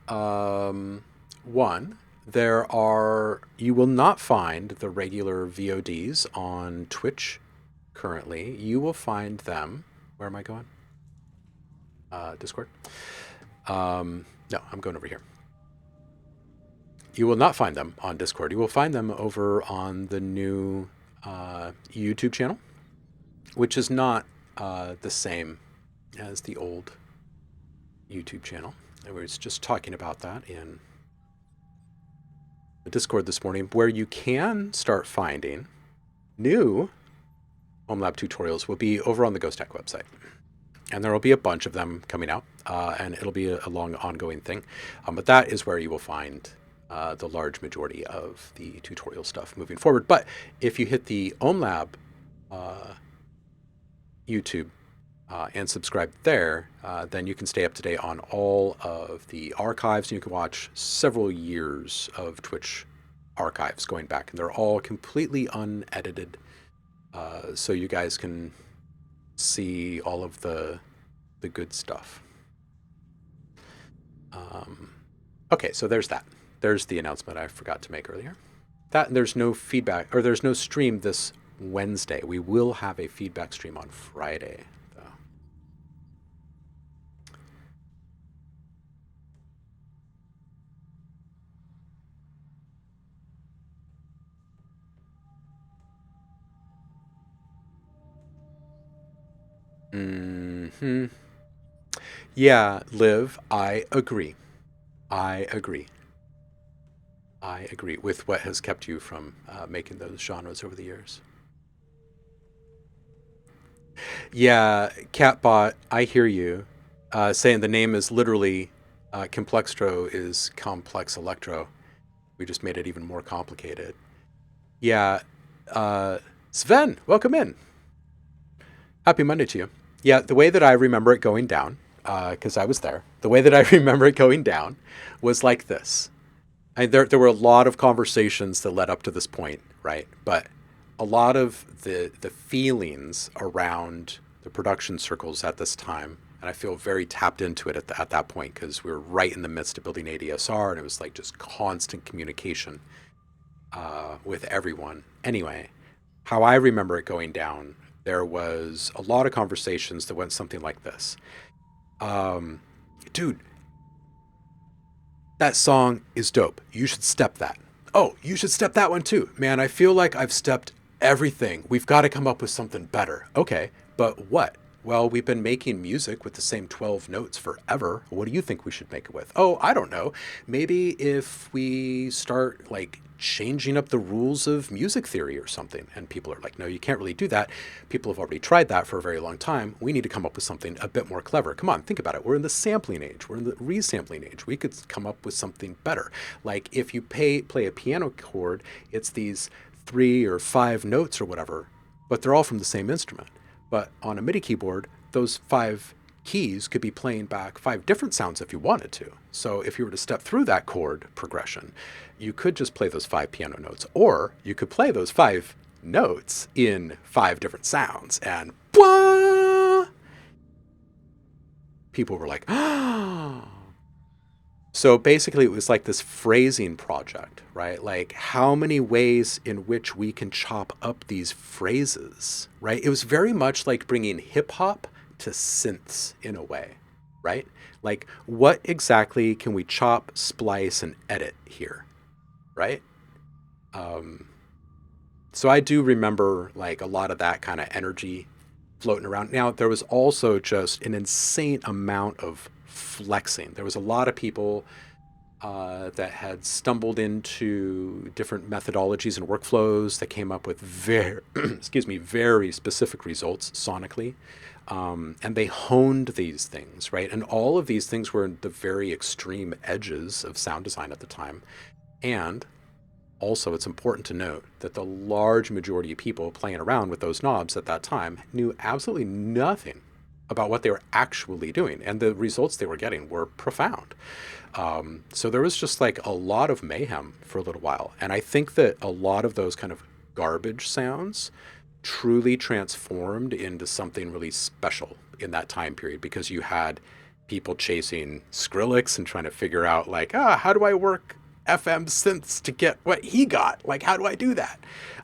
Um, One, you will not find the regular VODs on Twitch currently. You will find them. Where am I going? Discord? No, I'm going over here. You will not find them on Discord. You will find them over on the new YouTube channel, which is not the same as the old YouTube channel. I was just talking about that in Discord this morning, where you can start finding new home lab tutorials will be over on the Ghost Tech website. And there will be a bunch of them coming out, and it'll be a long ongoing thing. But that is where you will find the large majority of the tutorial stuff moving forward. But if you hit the OhmLab YouTube and subscribe there, then you can stay up to date on all of the archives. And you can watch several years of Twitch archives going back, and they're all completely unedited. So you guys can see all of the good stuff. Okay, so there's that. There's the announcement I forgot to make earlier. That there's no feedback, or there's no stream this Wednesday. We will have a feedback stream on Friday, though. Yeah, Liv, I agree. I agree with what has kept you from making those genres over the years. Yeah, Catbot, I hear you. Saying the name is literally Complextro is complex electro. We just made it even more complicated. Yeah, Sven, welcome in. Happy Monday to you. Yeah, the way that I remember it going down, because I was there, the way that I remember it going down was like this. There were a lot of conversations that led up to this point, right? But a lot of the feelings around the production circles at this time, and I feel very tapped into it at that point, because we were right in the midst of building ADSR, and it was like just constant communication with everyone. Anyway, how I remember it going down, there was a lot of conversations that went something like this. Dude, that song is dope. You should step that. Oh, you should step that one too. Man, I feel like I've stepped everything. We've got to come up with something better. Okay, but what? Well, we've been making music with the same 12 notes forever. What do you think we should make it with? Oh, I don't know. Maybe if we start like changing up the rules of music theory or something. And people are like, no, you can't really do that. People have already tried that for a very long time. We need to come up with something a bit more clever. Come on, think about it. We're in the sampling age. We're in the resampling age. We could come up with something better. Like if you play a piano chord, it's these 3 or 5 notes or whatever, but they're all from the same instrument. But on a MIDI keyboard, those 5 keys could be playing back 5 different sounds if you wanted to. So if you were to step through that chord progression, you could just play those 5 piano notes, or you could play those 5 notes in 5 different sounds, and blah! People were like, ah. So basically it was like this phrasing project, right? Like how many ways in which we can chop up these phrases, right? It was very much like bringing hip hop to synths in a way, right? Like what exactly can we chop, splice, and edit here, right? So I do remember like a lot of that kind of energy floating around. Now, there was also just an insane amount of flexing. There was a lot of people that had stumbled into different methodologies and workflows that came up with very specific results sonically. And they honed these things, right? And all of these things were in the very extreme edges of sound design at the time. And also, it's important to note that the large majority of people playing around with those knobs at that time knew absolutely nothing about what they were actually doing. And the results they were getting were profound. So there was just like a lot of mayhem for a little while. And I think that a lot of those kind of garbage sounds truly transformed into something really special in that time period, because you had people chasing Skrillex and trying to figure out like, how do I work FM synths to get what he got? Like, how do I do that?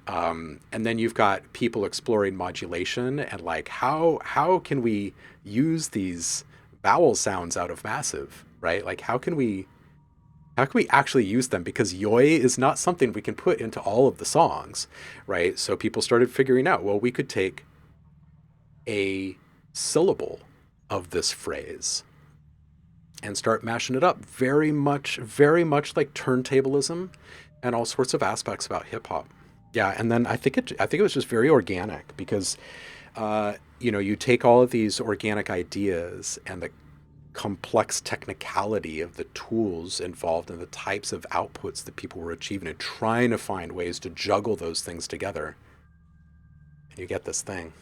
And then you've got people exploring modulation and like, how can we use these vowel sounds out of Massive, right? Like, how can we actually use them? Because yoi is not something we can put into all of the songs, right? So people started figuring out, well, we could take a syllable of this phrase and start mashing it up very much like turntablism and all sorts of aspects about hip hop. Yeah, and then I think it was just very organic because you take all of these organic ideas and the complex technicality of the tools involved and the types of outputs that people were achieving and trying to find ways to juggle those things together, and you get this thing.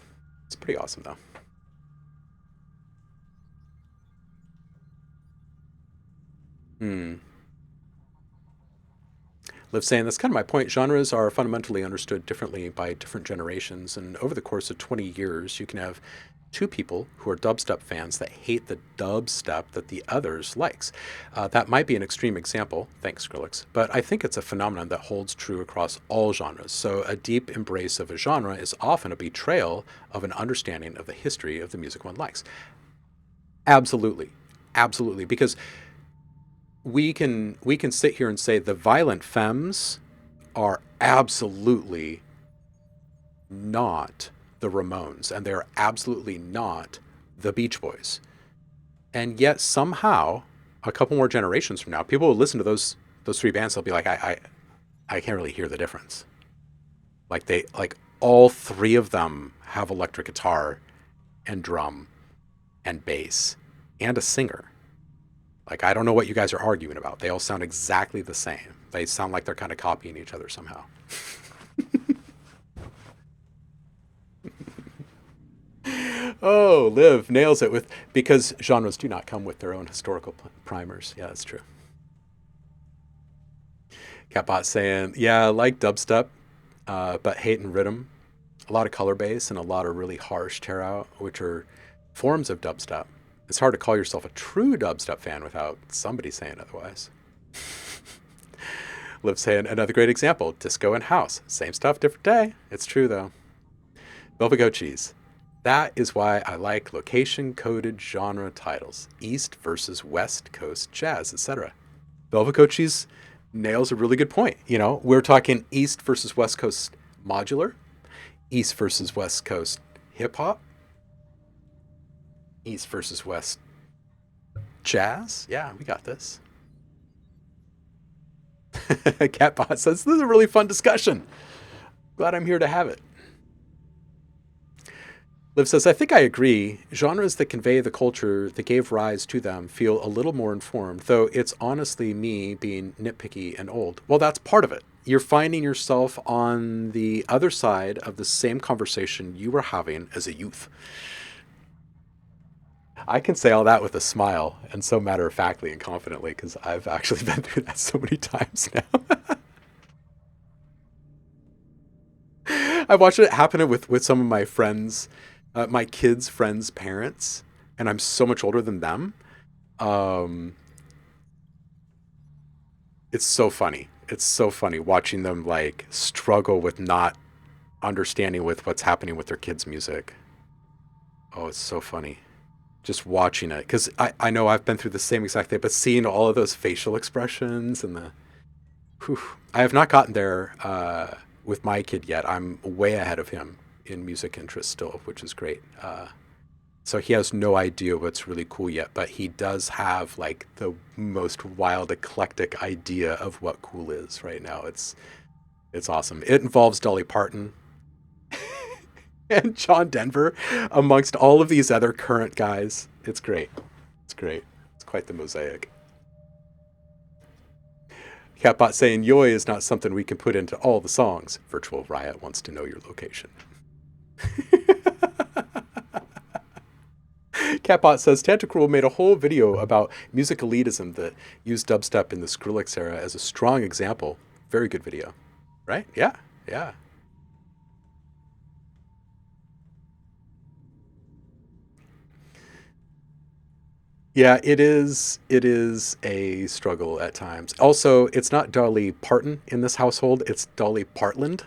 It's pretty awesome though. Hmm. Liv saying that's kind of my point. Genres are fundamentally understood differently by different generations, and over the course of 20 years, you can have two people who are dubstep fans that hate the dubstep that the others likes. That might be an extreme example, thanks Skrillex, but I think it's a phenomenon that holds true across all genres. So a deep embrace of a genre is often a betrayal of an understanding of the history of the music one likes. Absolutely, absolutely, because we can sit here and say the Violent Femmes are absolutely not the Ramones, and they're absolutely not the Beach Boys. And yet somehow, a couple more generations from now, people will listen to those three bands. They'll be like, I can't really hear the difference. Like all three of them have electric guitar and drum and bass and a singer. Like I don't know what you guys are arguing about. They all sound exactly the same. They sound like they're kind of copying each other somehow. Oh, Liv nails it with because genres do not come with their own historical primers. Yeah, that's true. Catbot saying, yeah, I like dubstep, but hate and rhythm. A lot of color bass and a lot of really harsh tear out, which are forms of dubstep. It's hard to call yourself a true dubstep fan without somebody saying otherwise. Liv saying, another great example, disco and house. Same stuff, different day. It's true though. Velvet Goat Cheese. That is why I like location coded genre titles. East versus West Coast jazz, etc. Velvet Goat Cheese nails a really good point. We're talking East versus West Coast modular, East versus West Coast hip hop, East versus West jazz. Yeah, we got this. Catbot says, this is a really fun discussion. Glad I'm here to have it. Liv says, I think I agree. Genres that convey the culture that gave rise to them feel a little more informed, though it's honestly me being nitpicky and old. Well, that's part of it. You're finding yourself on the other side of the same conversation you were having as a youth. I can say all that with a smile and so matter of factly and confidently because I've actually been through that so many times now. I've watched it happen with some of my friends, my kids' friends' parents, and I'm so much older than them. Um, it's so funny. It's so funny watching them like struggle with not understanding with what's happening with their kids' music. Oh, it's so funny. Just watching it because I know I've been through the same exact thing, but seeing all of those facial expressions and the whew, I have not gotten there with my kid yet. I'm way ahead of him in music interest still, which is great. So he has no idea what's really cool yet, but he does have like the most wild, eclectic idea of what cool is right now. It's awesome. It involves Dolly Parton and John Denver amongst all of these other current guys. It's great. It's great. It's quite the mosaic. Catbot saying Yoi is not something we can put into all the songs. Virtual Riot wants to know your location. Catbot says Tantacruel made a whole video about music elitism that used dubstep in the Skrillex era as a strong example. Very good video. Right? Yeah. Yeah. Yeah, it is. It is a struggle at times. Also, it's not Dolly Parton in this household. It's Dolly Partland,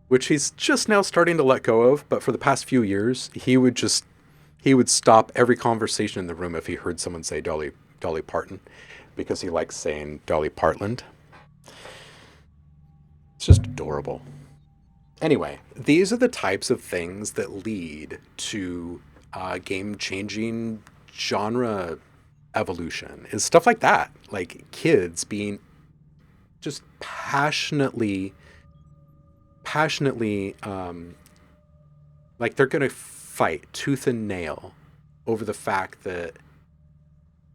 which he's just now starting to let go of. But for the past few years, he would stop every conversation in the room if he heard someone say Dolly Parton, because he likes saying Dolly Partland. It's just adorable. Anyway, these are the types of things that lead to game-changing genre evolution. Is stuff like that, like kids being just passionately, like they're gonna fight tooth and nail over the fact that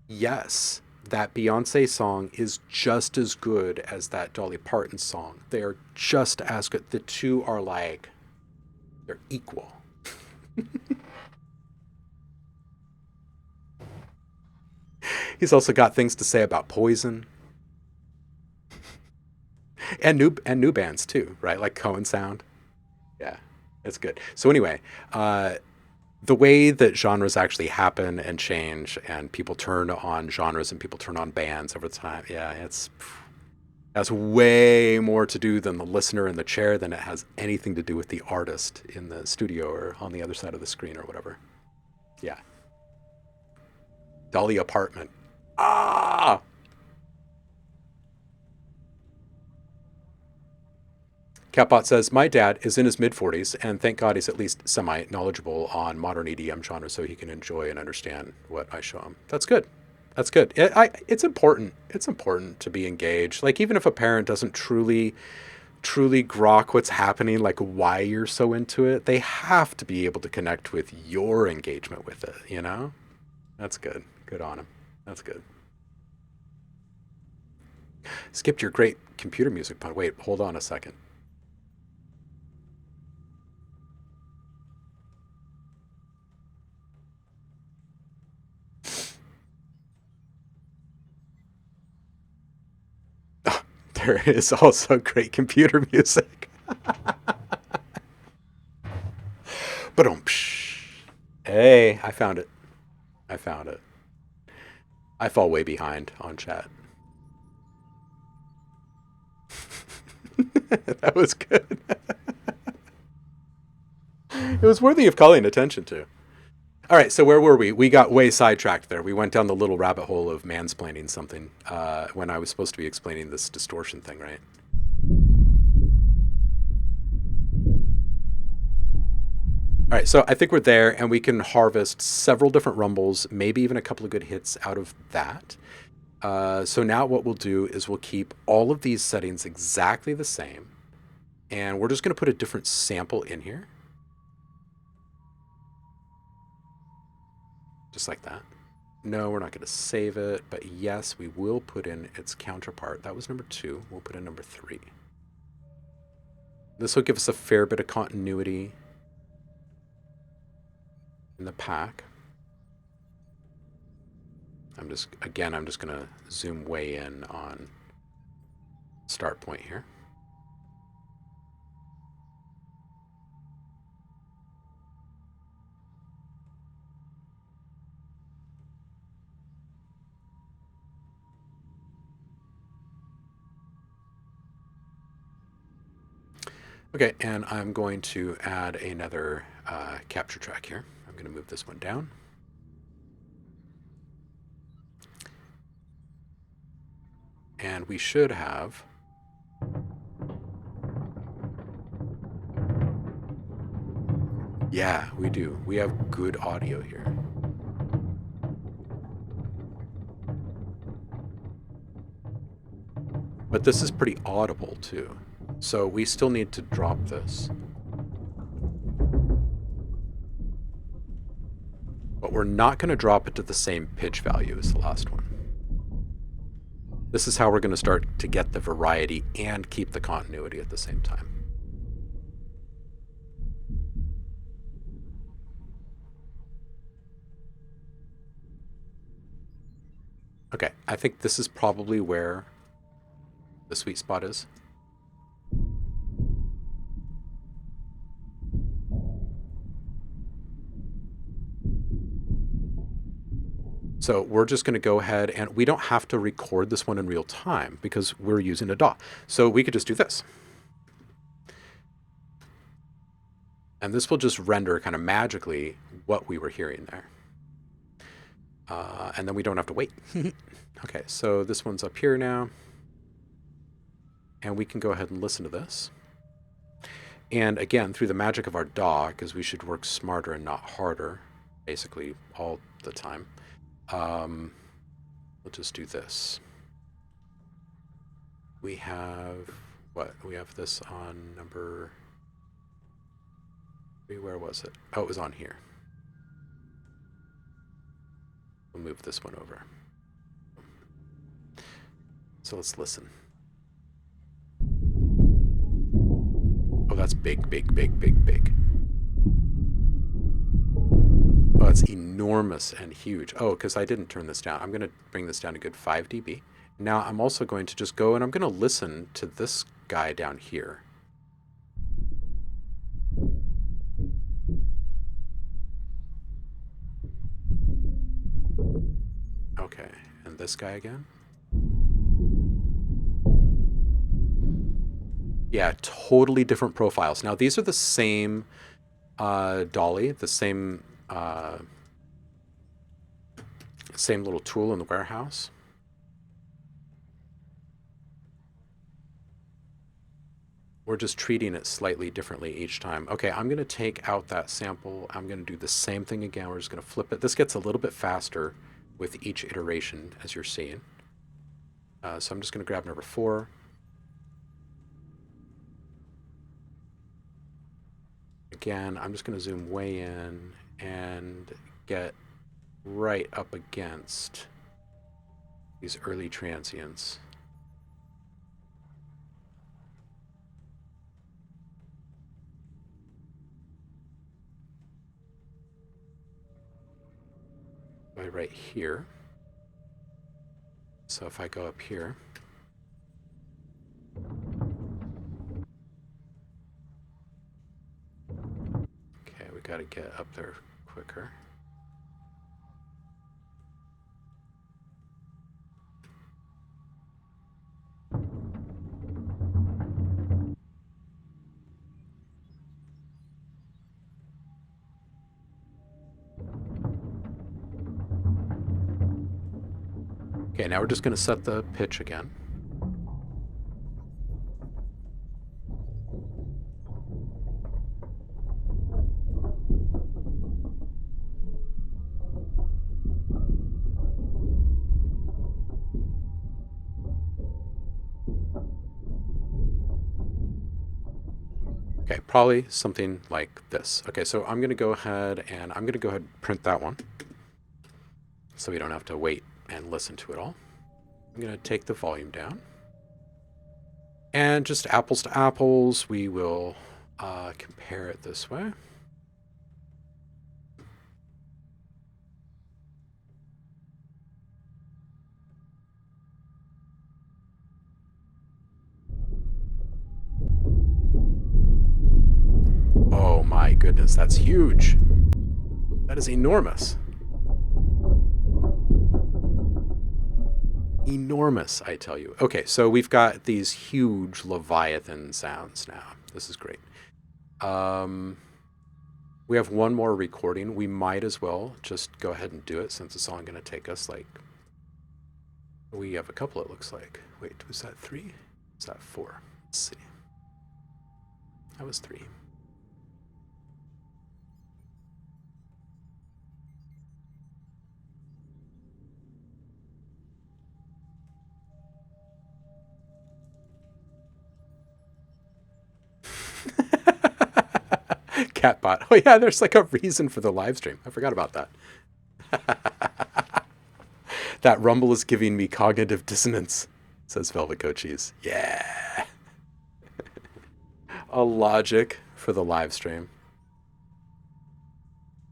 yes, that Beyonce song is just as good as that Dolly Parton song. They are just as good. The two are like, they're equal. He's also got things to say about Poison and new bands too, right? Like Cohen Sound. Yeah, it's good. So anyway, the way that genres actually happen and change, and people turn on genres and people turn on bands over time. Yeah, it's has way more to do than the listener in the chair than it has anything to do with the artist in the studio or on the other side of the screen or whatever. Yeah. Dolly Apartment. Ah! Catbot says, my dad is in his mid 40s, and thank God he's at least semi knowledgeable on modern EDM genres so he can enjoy and understand what I show him. That's good. That's good. It's important. It's important to be engaged. Like, even if a parent doesn't truly grok what's happening, like why you're so into it, they have to be able to connect with your engagement with it, you know? That's good. Good on him. That's good. Skipped your great computer music part. Wait, hold on a second. Oh, there is also great computer music. But hey, I found it. I found it. I fall way behind on chat. That was good. It was worthy of calling attention to. All right, so where were we? We got way sidetracked there. We went down the little rabbit hole of mansplaining something when I was supposed to be explaining this distortion thing, right? All right, so I think we're there, and we can harvest several different rumbles, maybe even a couple of good hits out of that. So now what we'll do is we'll keep all of these settings exactly the same, and we're just going to put a different sample in here. Just like that. No, we're not going to save it, but yes, we will put in its counterpart. That was number 2. We'll put in number 3. This will give us a fair bit of continuity in the pack. I'm just going to zoom way in on start point here. Okay, and I'm going to add another capture track here. I'm going to move this one down. And we should have yeah, we do. We have good audio here. But this is pretty audible too. So we still need to drop this. But we're not going to drop it to the same pitch value as the last one. This is how we're going to start to get the variety and keep the continuity at the same time. Okay, I think this is probably where the sweet spot is. So we're just going to go ahead, and we don't have to record this one in real time because we're using a DAW. So we could just do this. And this will just render kind of magically what we were hearing there. And then we don't have to wait. Okay, so this one's up here now. And we can go ahead and listen to this. And again, through the magic of our DAW, because we should work smarter and not harder, basically all the time. We'll just do this. We have, what? We have this on number 3. Where was it? Oh, it was on here. We'll move this one over. So let's listen. Oh, that's big, big, big, big, big. Oh, it's enormous and huge. Oh, because I didn't turn this down. I'm going to bring this down a good 5 dB. Now I'm also going to just go and I'm going to listen to this guy down here. Okay, and this guy again. Yeah, totally different profiles. Now these are the same dolly, the same same little tool in the warehouse. We're just treating it slightly differently each time. Okay, I'm going to take out that sample. I'm going to do the same thing again. We're just going to flip it. This gets a little bit faster with each iteration, as you're seeing. So I'm just going to grab number 4. Again, I'm just going to zoom way in and get right up against these early transients. Right here. So if I go up here, okay, we got to get up there quicker. Okay, now we're just going to set the pitch again. Okay, probably something like this. Okay, so I'm going to go ahead and print that one so we don't have to wait and listen to it all. I'm going to take the volume down. And just apples to apples, we will compare it this way. Oh my goodness, that's huge. That is enormous. Enormous, I tell you. Okay, so we've got these huge Leviathan sounds now. This is great. We have one more recording. We might as well just go ahead and do it since it's only going to take us like... We have a couple, it looks like. Wait, was that 3? Was that 4? Let's see. That was 3. Catbot. Oh yeah, there's like a reason for the live stream. I forgot about that. That rumble is giving me cognitive dissonance, says Velvet Goat Cheese. Yeah. A logic for the live stream.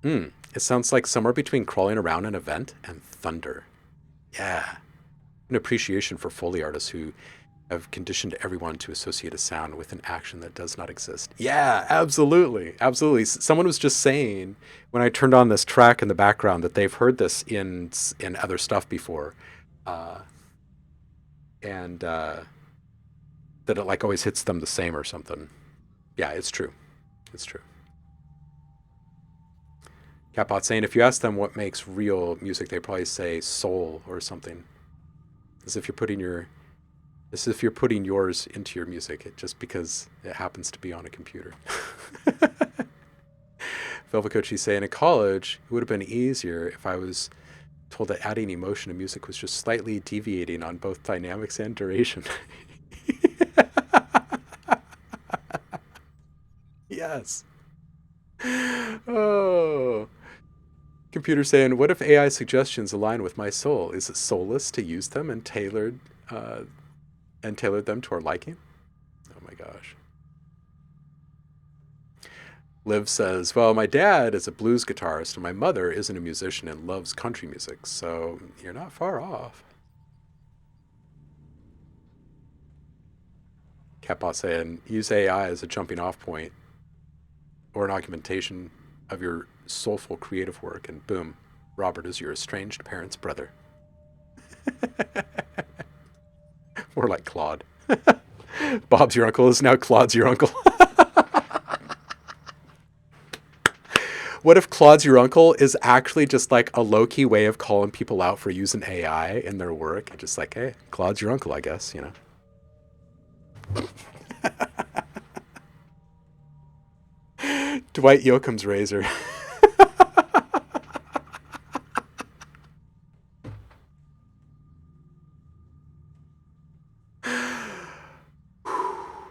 It sounds like somewhere between crawling around an event and thunder. Yeah. An appreciation for Foley artists who have conditioned everyone to associate a sound with an action that does not exist. Yeah, absolutely. Absolutely. Someone was just saying when I turned on this track in the background that they've heard this in other stuff before. And that it like always hits them the same or something. Yeah, it's true. It's true. Catbot saying if you ask them what makes real music, they probably say soul or something. As if you're putting yours into your music, just because it happens to be on a computer. Velvet Coach, saying in college, it would have been easier if I was told that adding emotion to music was just slightly deviating on both dynamics and duration. Yes. Oh. Computer saying, what if AI suggestions align with my soul? Is it soulless to use them uh, and tailored them to our liking? Oh my gosh. Liv says, well, my dad is a blues guitarist and my mother isn't a musician and loves country music, so you're not far off. Catbot saying, use AI as a jumping off point or an augmentation of your soulful creative work, and boom, Robert is your estranged parent's brother. More like Claude. Bob's your uncle is now Claude's your uncle. What if Claude's your uncle is actually just like a low-key way of calling people out for using AI in their work? Just like, hey, Claude's your uncle, I guess, you know. Dwight Yoakam's razor.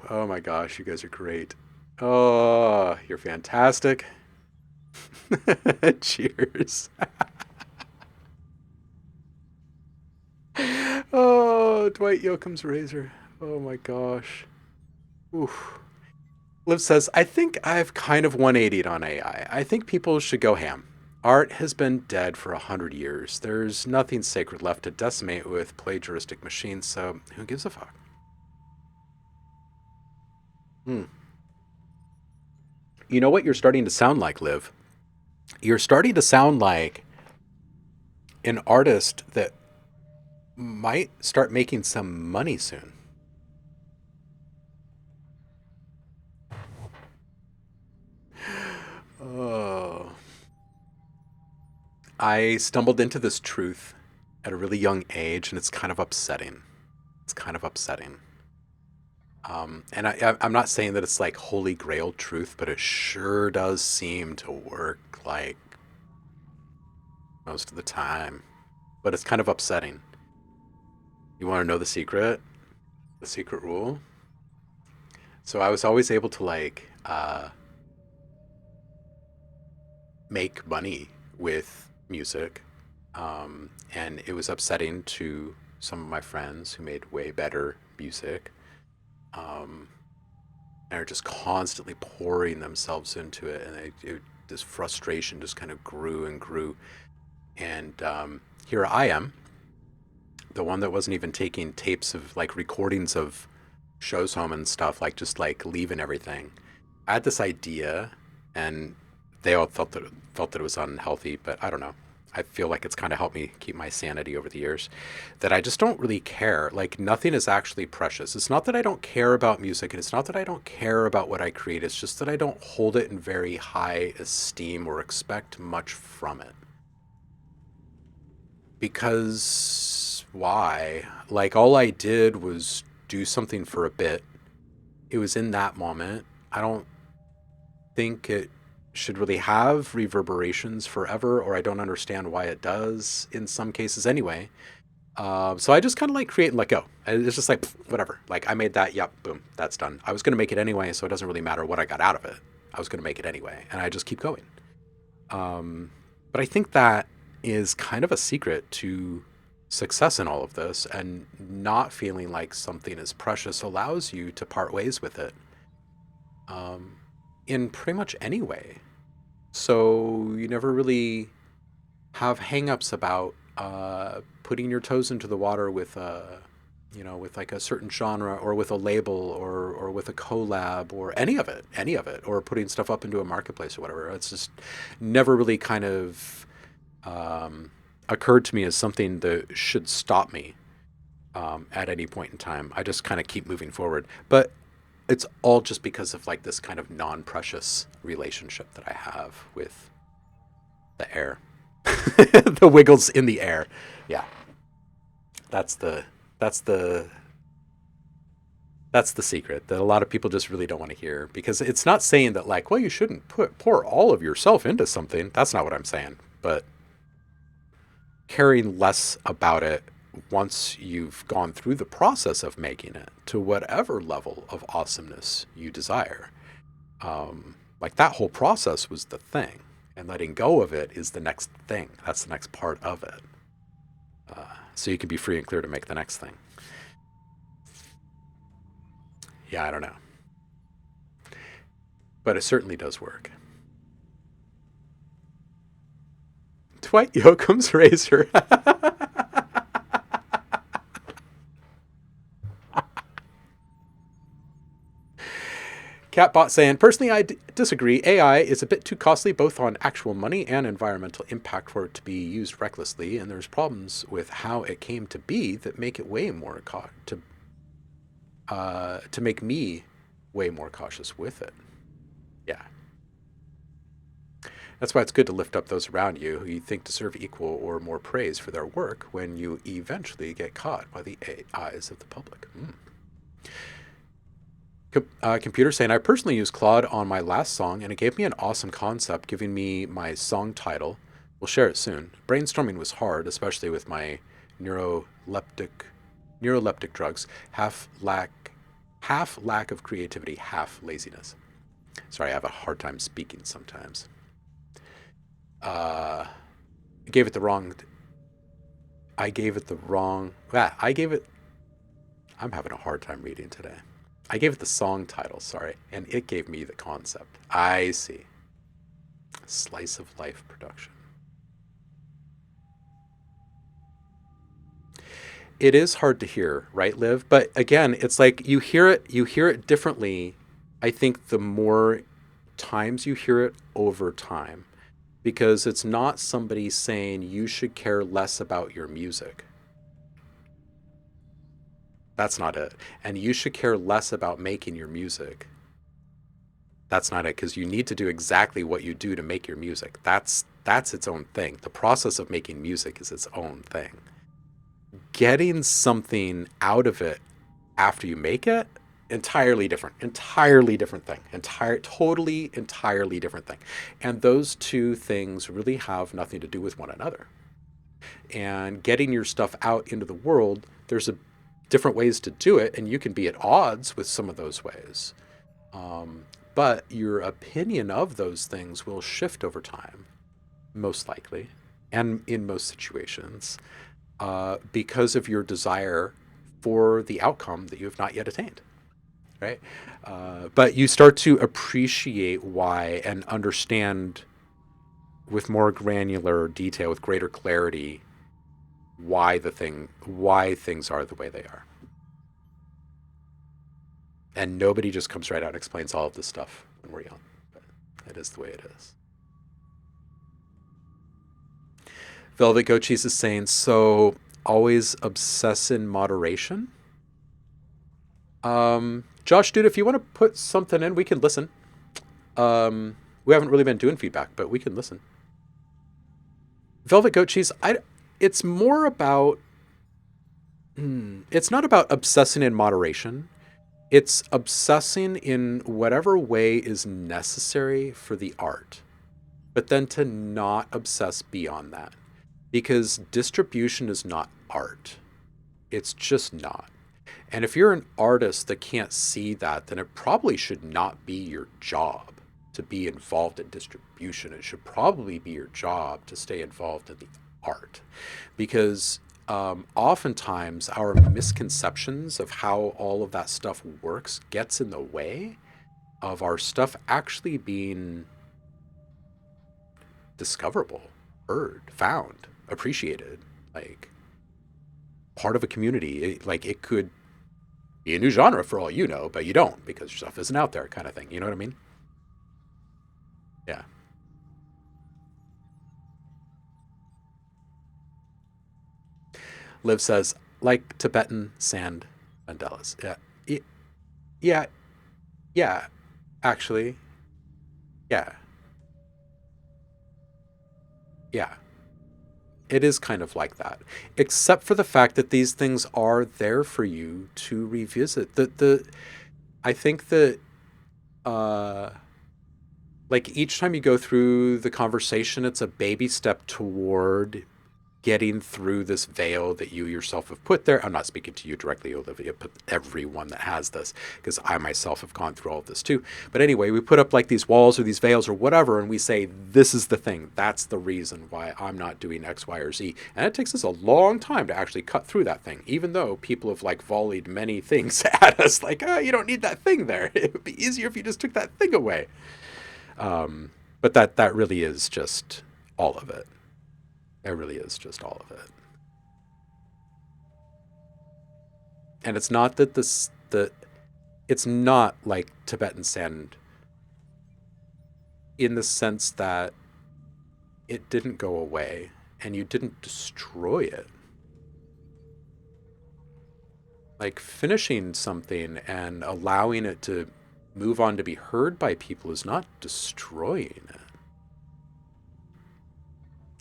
Oh my gosh, you guys are great. Oh, you're fantastic. Cheers. Oh, Dwight Yoakam's razor. Oh my gosh. Oof. Liv says, I think I've kind of 180'd on AI. I think people should go ham. Art has been dead for 100 years. There's nothing sacred left to decimate with plagiaristic machines, so who gives a fuck? Hmm. You know what you're starting to sound like, Liv? You're starting to sound like an artist that might start making some money soon. Oh. I stumbled into this truth at a really young age, and it's kind of upsetting. It's kind of upsetting. And I'm not saying that it's like holy grail truth, but it sure does seem to work like most of the time. But it's kind of upsetting. You want to know the secret? The secret rule? So I was always able to like make money with music. And it was upsetting to some of my friends who made way better music. Um, and are just constantly pouring themselves into it. And this frustration just kind of grew and grew. And here I am, the one that wasn't even taking tapes of like recordings of shows home and stuff, like just like leaving everything. I had this idea, and they all felt that it was unhealthy, but I don't know. I feel like it's kind of helped me keep my sanity over the years. That I just don't really care. Like nothing is actually precious. It's not that I don't care about music, and it's not that I don't care about what I create. It's just that I don't hold it in very high esteem or expect much from it. Because why? Like all I did was do something for a bit. It was in that moment. I don't think it should really have reverberations forever, or I don't understand why it does in some cases anyway. So I just kind of like create and let go. And it's just like, whatever. Like I made that, yep, boom, that's done. I was going to make it anyway, so it doesn't really matter what I got out of it. I was going to make it anyway, and I just keep going. But I think that is kind of a secret to success in all of this, and not feeling like something is precious allows you to part ways with it um, in pretty much any way. So you never really have hangups about putting your toes into the water with with like a certain genre or with a label or with a collab or any of it, or putting stuff up into a marketplace or whatever. It's just never really kind of occurred to me as something that should stop me at any point in time. I just kind of keep moving forward, but it's all just because of like this kind of non-precious relationship that I have with the air, the wiggles in the air. Yeah, that's the that's the that's the secret that a lot of people just really don't want to hear, because it's not saying that like, well, you shouldn't pour all of yourself into something. That's not what I'm saying. But caring less about it once you've gone through the process of making it to whatever level of awesomeness you desire, like that whole process was the thing, and letting go of it is the next thing. That's the next part of it. So you can be free and clear to make the next thing. Yeah, I don't know. But it certainly does work. Dwight Yoakam's razor. Catbot saying, personally, I disagree. AI is a bit too costly, both on actual money and environmental impact, for it to be used recklessly, and there's problems with how it came to be that make it way more to make me way more cautious with it. Yeah. That's why it's good to lift up those around you who you think deserve equal or more praise for their work when you eventually get caught by the eyes of the public. Computer saying, I personally used Claude on my last song, and it gave me an awesome concept, giving me my song title. We'll share it soon. Brainstorming was hard, especially with my neuroleptic drugs. Half lack of creativity, half laziness. Sorry, I have a hard time speaking sometimes. I gave it the wrong. I'm having a hard time reading today. I gave it the song title, sorry, and it gave me the concept. I see. Slice of life production. It is hard to hear, right, Liv? But again, it's like you hear it differently. I think the more times you hear it over time, because it's not somebody saying you should care less about your music. That's not it. And you should care less about making your music. That's not it, because you need to do exactly what you do to make your music. That's its own thing. The process of making music is its own thing. Getting something out of it after you make it, entirely different thing. Entirely different thing. And those two things really have nothing to do with one another. And getting your stuff out into the world, there's different ways to do it, and you can be at odds with some of those ways. But your opinion of those things will shift over time, most likely, and in most situations, because of your desire for the outcome that you have not yet attained. Right? But you start to appreciate why and understand with more granular detail, with greater clarity, why things are the way they are. And nobody just comes right out and explains all of this stuff when we're young. But it is the way it is. Velvet Goat Cheese is saying, so always obsess in moderation? Josh, dude, if you want to put something in, we can listen. We haven't really been doing feedback, but we can listen. Velvet Goat Cheese, it's more about... it's not about obsessing in moderation. It's obsessing in whatever way is necessary for the art, but then to not obsess beyond that, because distribution is not art. It's just not. And if you're an artist that can't see that, then it probably should not be your job to be involved in distribution. It should probably be your job to stay involved in the art, because oftentimes our misconceptions of how all of that stuff works gets in the way of our stuff actually being discoverable, heard, found, appreciated, like part of a community. It could be a new genre for all you know, but you don't, because your stuff isn't out there, kind of thing. You know what I mean? Yeah. Liv says, like Tibetan sand mandalas. Yeah, actually. Yeah. It is kind of like that, except for the fact that these things are there for you to revisit. I think that like each time you go through the conversation, it's a baby step toward getting through this veil that you yourself have put there. I'm not speaking to you directly, Olivia, but everyone that has this, because I myself have gone through all of this too. But anyway, we put up like these walls or these veils or whatever, and we say, this is the thing. That's the reason why I'm not doing X, Y, or Z. And it takes us a long time to actually cut through that thing, even though people have like volleyed many things at us, like, oh, you don't need that thing there. It would be easier if you just took that thing away. But that really is just all of it. It really is just all of it. And it's not that it's not like Tibetan sand in the sense that it didn't go away and you didn't destroy it. Like finishing something and allowing it to move on to be heard by people is not destroying it.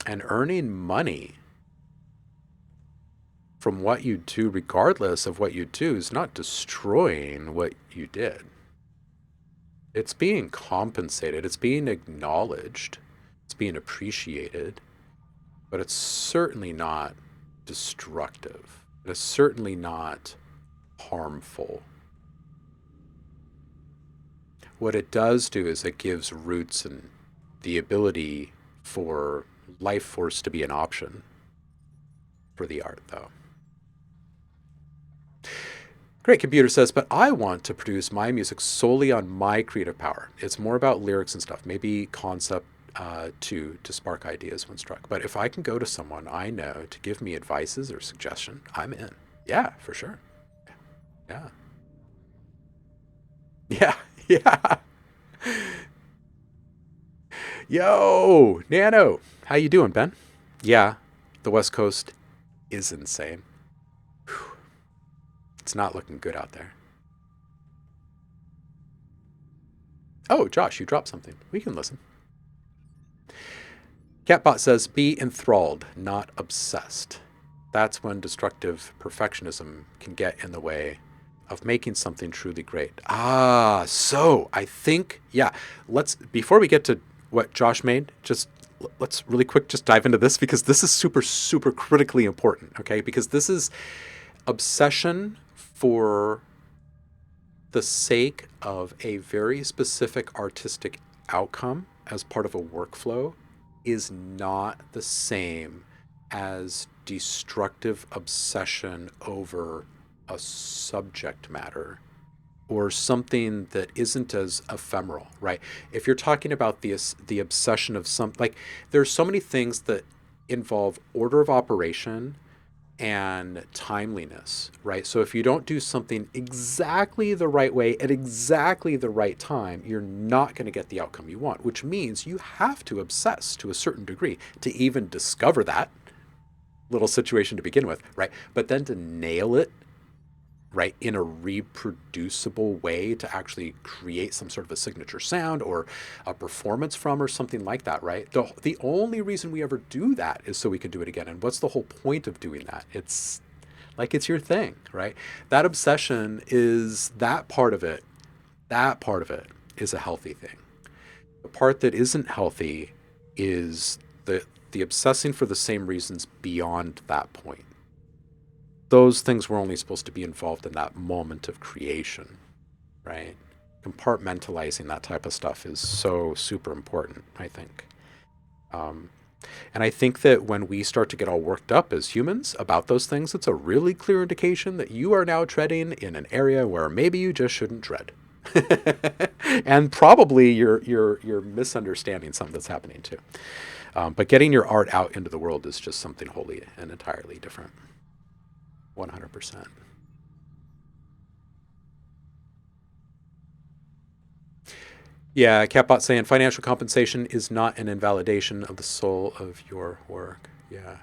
And earning money from what you do, regardless of what you do, is not destroying what you did. It's being compensated. It's being acknowledged. It's being appreciated. But it's certainly not destructive. It's certainly not harmful. What it does do is it gives roots and the ability for life force to be an option for the art, though. Great Computer says, but I want to produce my music solely on my creative power. It's more about lyrics and stuff, maybe concept to spark ideas when struck. But if I can go to someone I know to give me advices or suggestion, I'm in. Yeah, for sure. Yeah. Yeah. Yeah. Yo, Nano, how you doing, Ben? Yeah, the West Coast is insane. Whew. It's not looking good out there. Oh, Josh, you dropped something. We can listen. Catbot says, be enthralled, not obsessed. That's when destructive perfectionism can get in the way of making something truly great. So I think, yeah, before we get to what Josh made, let's really quick just dive into this, because this is super, super critically important, okay? Because this is obsession for the sake of a very specific artistic outcome as part of a workflow is not the same as destructive obsession over a subject matter or something that isn't as ephemeral, right? If you're talking about the obsession of like there's so many things that involve order of operation and timeliness, right? So if you don't do something exactly the right way at exactly the right time, you're not going to get the outcome you want, which means you have to obsess to a certain degree to even discover that little situation to begin with, right? But then to nail it, right, in a reproducible way to actually create some sort of a signature sound or a performance from or something like that, right? The only reason we ever do that is so we can do it again. And what's the whole point of doing that? It's like it's your thing, right? That obsession is that part of it. That part of it is a healthy thing. The part that isn't healthy is the obsessing for the same reasons beyond that point. Those things were only supposed to be involved in that moment of creation, right? Compartmentalizing that type of stuff is so super important, I think. And I think that when we start to get all worked up as humans about those things, it's a really clear indication that you are now treading in an area where maybe you just shouldn't tread. And probably you're misunderstanding something that's happening too. But getting your art out into the world is just something wholly and entirely different. 100%. Yeah, Catbot saying financial compensation is not an invalidation of the soul of your work. Yeah.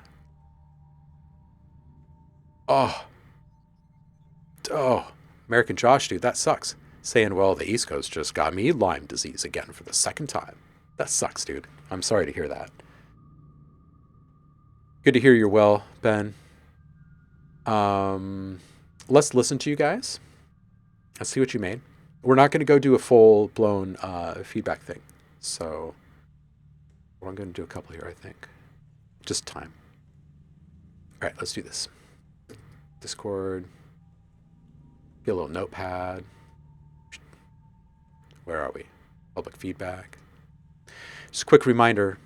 Oh, American Josh, dude, that sucks. Saying, well, the East Coast just got me Lyme disease again for the second time. That sucks, dude. I'm sorry to hear that. Good to hear you're well, Ben. Let's listen to you guys. Let's see what you made. We're not going to go do a full-blown feedback thing. So I'm going to do a couple here, I think. Just time. All right, let's do this. Discord. Get a little notepad. Where are we? Public feedback. Just a quick reminder,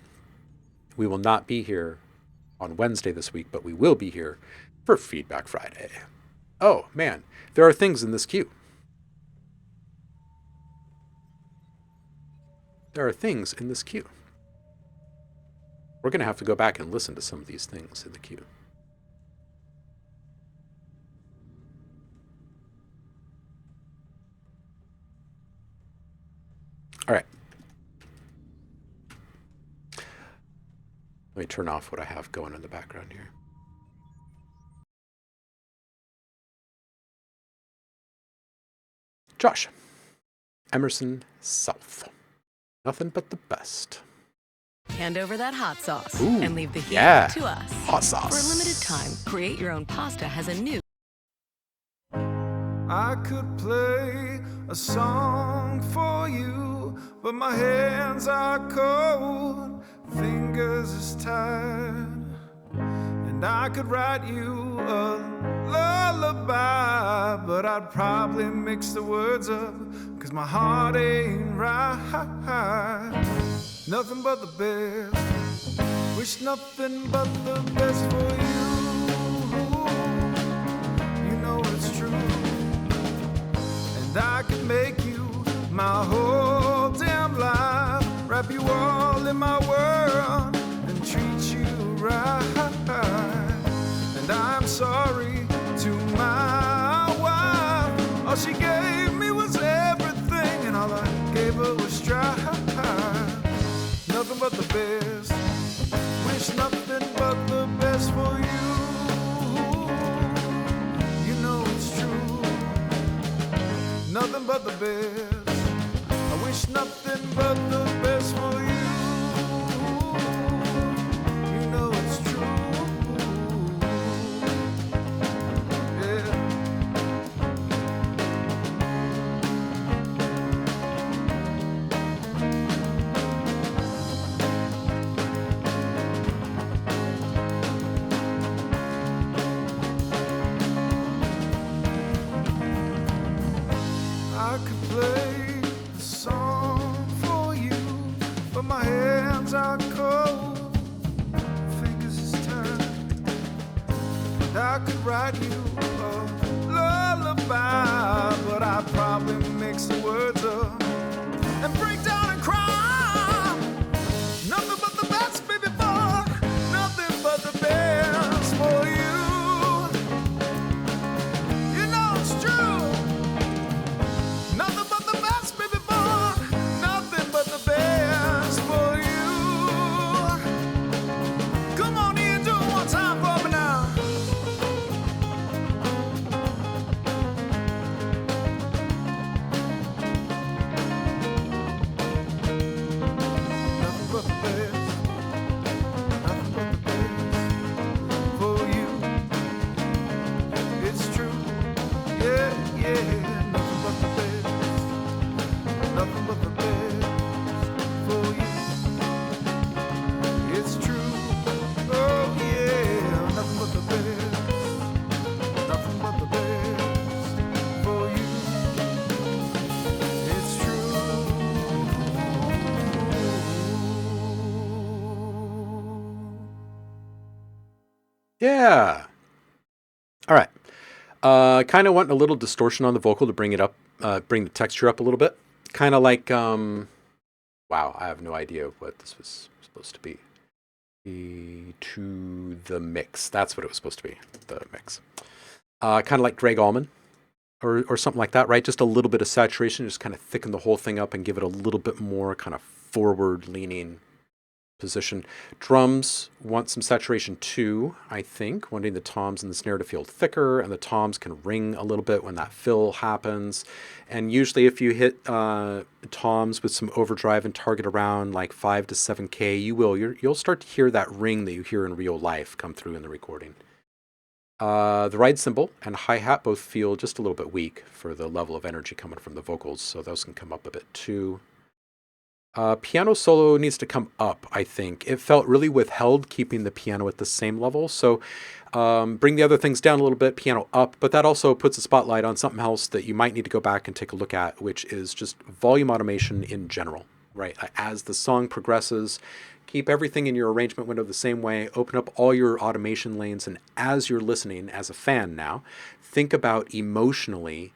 we will not be here on Wednesday this week, but we will be here for Feedback Friday. Oh, man, there are things in this queue. There are things in this queue. We're going to have to go back and listen to some of these things in the queue. All right. Let me turn off what I have going in the background here. Josh. Emerson South. Nothing but the best.
Hand over that hot sauce and leave the heat to us.
Hot sauce.
For a limited time, Create Your Own Pasta has a new...
I could play a song for you, but my hands are cold, fingers is tired. And I could write you a lullaby, but I'd probably mix the words up, 'cause my heart ain't right. Nothing but the best, wish nothing but the best for you. You know it's true, and I could make you my whole damn life, wrap you all in my world and treat you right. And I'm sorry to my wife, all she gave me was everything, and all I gave her was strife. Nothing but the best, wish nothing but the best for you. You know it's true, nothing but the best, I wish nothing but the best for you. You know it's true, yeah. I could play the song for you, but my hands are cold, fingers is tired. And I could write you a lullaby, but I'd probably mix the words up and break down and cry. Nothing but the best, baby boy, nothing but the best for you. You know it's true, nothing but the best, baby boy, nothing but the best for you. Come on in, do it one time for me now. Nothing but the best, nothing but the best for you. It's true, yeah, yeah. Nothing but the best, nothing but the best for you. It's true, oh yeah. Nothing but the best, nothing but the best for you. It's true.
Yeah. All right. Kind of want a little distortion on the vocal to bring it up, bring the texture up a little bit. Kind of like, wow, I have no idea what this was supposed to be. To the mix. That's what it was supposed to be. The mix. Kind of like Greg Allman or something like that, right? Just a little bit of saturation, just kind of thicken the whole thing up and give it a little bit more kind of forward leaning position. Drums want some saturation too, I think, wanting the toms and the snare to feel thicker, and the toms can ring a little bit when that fill happens. And usually if you hit toms with some overdrive and target around like 5 to 7K, you'll start to hear that ring that you hear in real life come through in the recording. The ride cymbal and hi-hat both feel just a little bit weak for the level of energy coming from the vocals, so those can come up a bit too. Piano solo needs to come up, I think. It felt really withheld keeping the piano at the same level. So bring the other things down a little bit, piano up, but that also puts a spotlight on something else that you might need to go back and take a look at, which is just volume automation in general, right? As the song progresses, keep everything in your arrangement window the same way, open up all your automation lanes, and as you're listening, as a fan now, think about emotionally,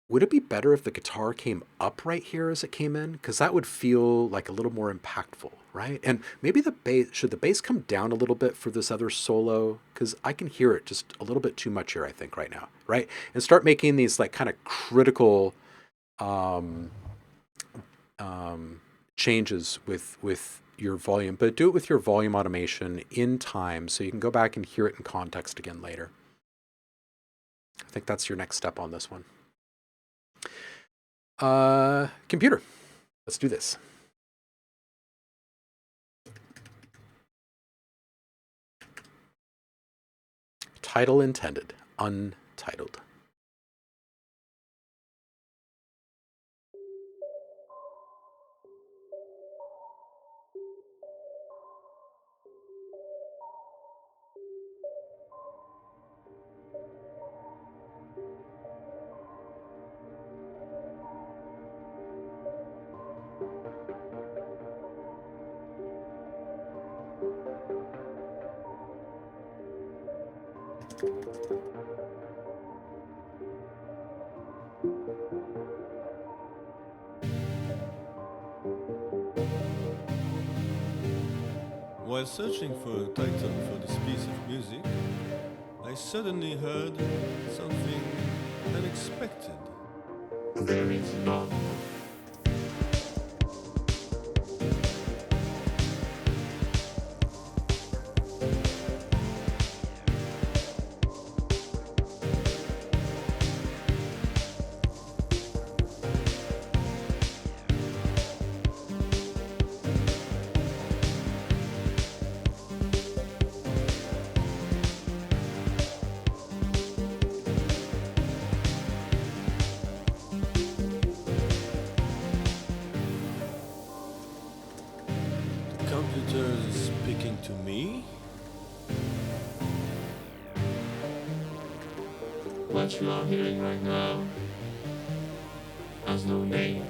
would it be better if the guitar came up right here as it came in? Because that would feel like a little more impactful, right? And maybe the bass, should the bass come down a little bit for this other solo? Because I can hear it just a little bit too much here, I think, right now, right? And start making these like kind of critical changes with your volume, but do it with your volume automation in time so you can go back and hear it in context again later. I think that's your next step on this one. Computer, let's do this. Title intended, untitled.
While searching for a title for this piece of music, I suddenly heard something unexpected.
There is none.
Speaking to me?
What you are hearing right now has no name.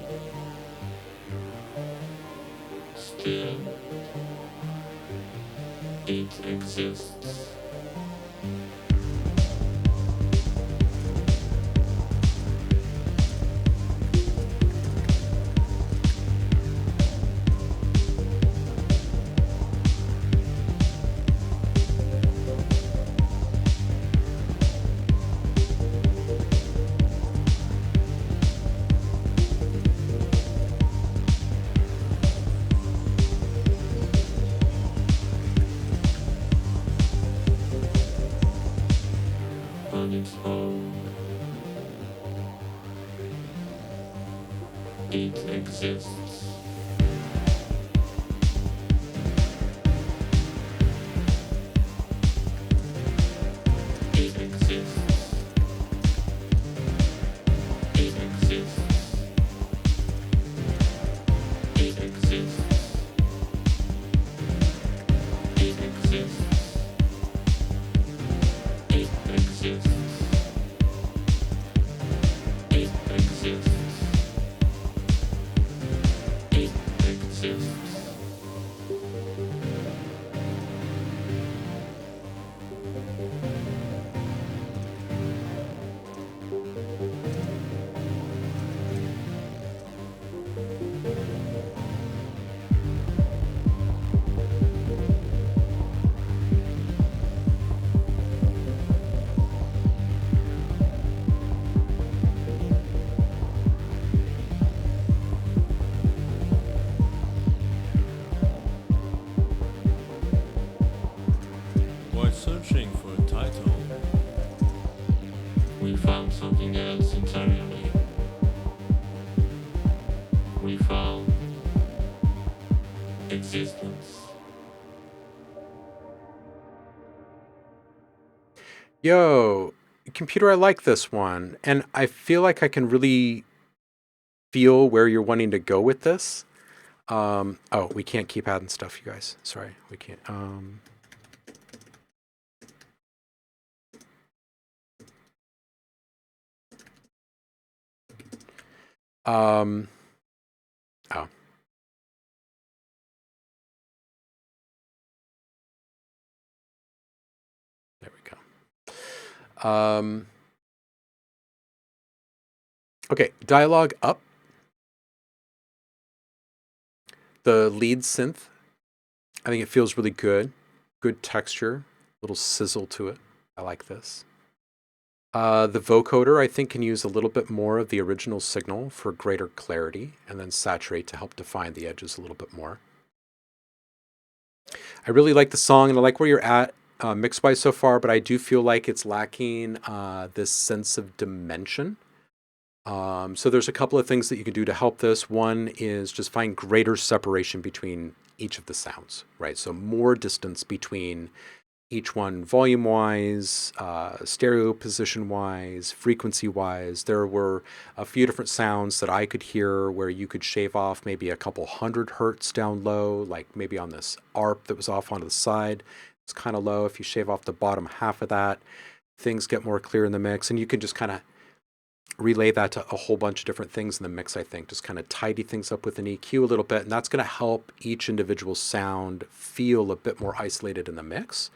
Still, it exists. On its own, it exists. It exists. It exists. It exists. It exists. It exists. It exists. It exists.
While searching for a title,
We found something else entirely. We found existence.
Yo, computer, I like this one. And I feel like I can really feel where you're wanting to go with this. Oh, we can't keep adding stuff, you guys. Sorry, we can't. Oh. There we go. Okay, dialogue up. The lead synth, I think it feels really good. Good texture, little sizzle to it. I like this. The vocoder, I think, can use a little bit more of the original signal for greater clarity, and then saturate to help define the edges a little bit more. I really like the song, and I like where you're at mix-wise so far, but I do feel like it's lacking this sense of dimension. So there's a couple of things that you can do to help this. One is just find greater separation between each of the sounds, right? So more distance between each one volume-wise, stereo position-wise, frequency-wise. There were a few different sounds that I could hear where you could shave off maybe a couple 100 hertz down low, like maybe on this ARP that was off onto the side. It's kind of low. If you shave off the bottom half of that, things get more clear in the mix, and you can just kind of relay that to a whole bunch of different things in the mix, I think. Just kind of tidy things up with an EQ a little bit, and that's going to help each individual sound feel a bit more isolated in the mix.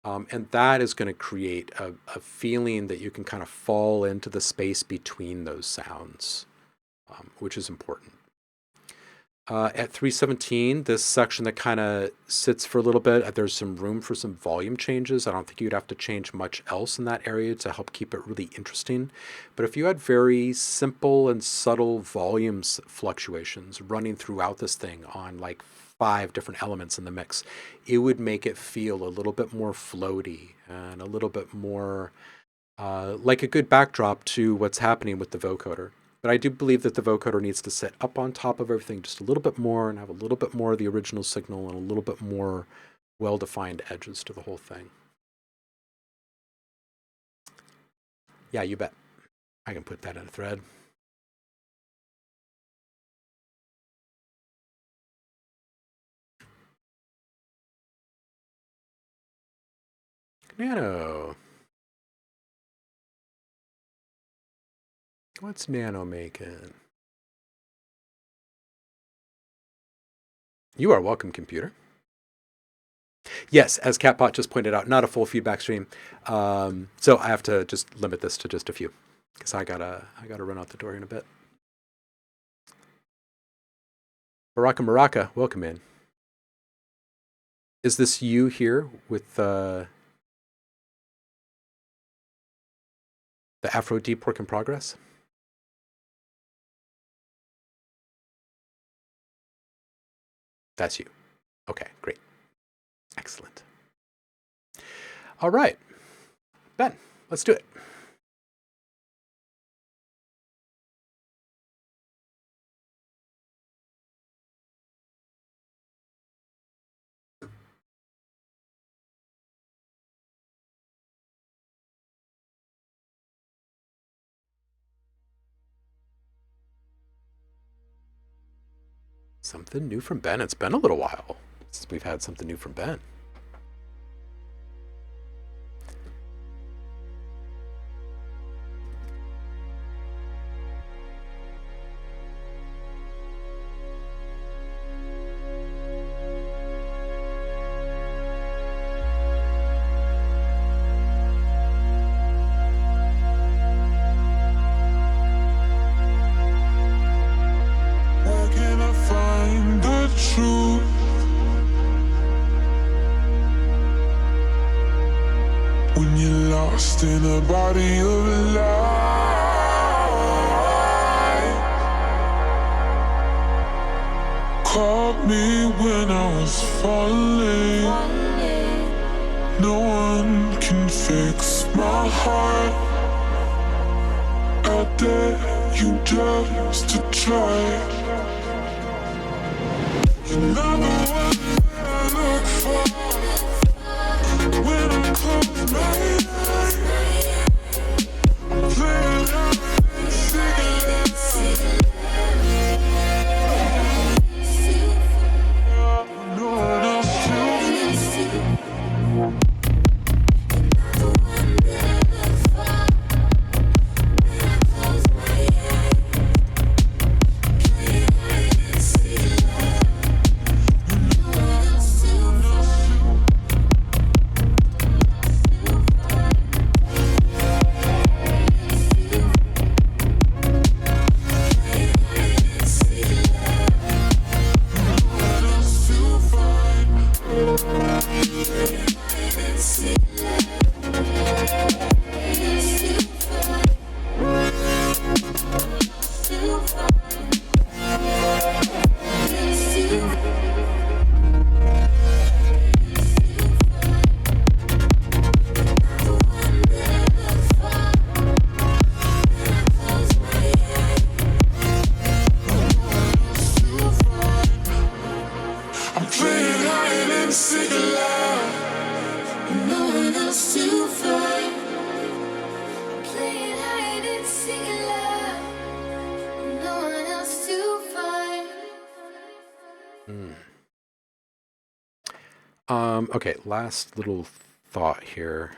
And that is going to create a feeling that you can kind of fall into the space between those sounds, which is important. At 317, this section that kind of sits for a little bit, there's some room for some volume changes. I don't think you'd have to change much else in that area to help keep it really interesting. But if you had very simple and subtle volumes fluctuations running throughout this thing on like 5 different elements in the mix, it would make it feel a little bit more floaty and a little bit more like a good backdrop to what's happening with the vocoder. But I do believe that the vocoder needs to sit up on top of everything just a little bit more and have a little bit more of the original signal and a little bit more well-defined edges to the whole thing. Yeah, you bet. I can put that in a thread. Nano. What's Nano making? You are welcome, computer. Yes, as Catbot just pointed out, not a full feedback stream. So I have to just limit this to just a few because I gotta run out the door in a bit. Baraka, welcome in. Is this you here with the Afro Deep work in progress? That's you. Okay, great. Excellent. All right. Ben, let's do it. Something new from Ben. It's been a little while since we've had something new from Ben.
In a body of a lie, caught me when I was falling. No one can fix my heart. I dare you just to try. You're not the one that I look for when I close my eyes.
sing aloud, and no one else to find. Playing hide and seek aloud, and no one else to find.
Okay, last little thought here.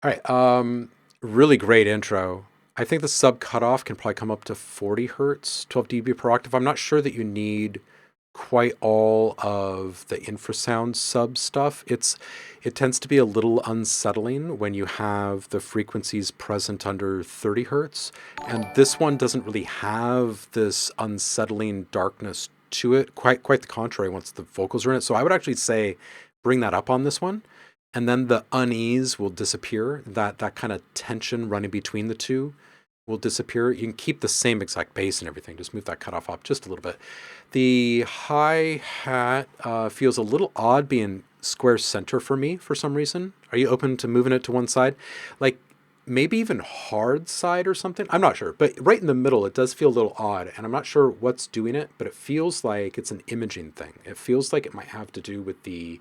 All right, really great intro. I think the sub cutoff can probably come up to 40 hertz, 12 dB per octave. I'm not sure that you need quite all of the infrasound sub stuff. It tends to be a little unsettling when you have the frequencies present under 30 hertz. And this one doesn't really have this unsettling darkness to it. Quite the contrary once the vocals are in it. So I would actually say bring that up on this one. And then the unease will disappear. That kind of tension running between the two will disappear. You can keep the same exact bass and everything. Just move that cutoff up just a little bit. The hi-hat feels a little odd being square center for me for some reason. Are you open to moving it to one side? Like maybe even hard side or something? I'm not sure. But right in the middle, it does feel a little odd. And I'm not sure what's doing it, but it feels like it's an imaging thing. It feels like it might have to do with the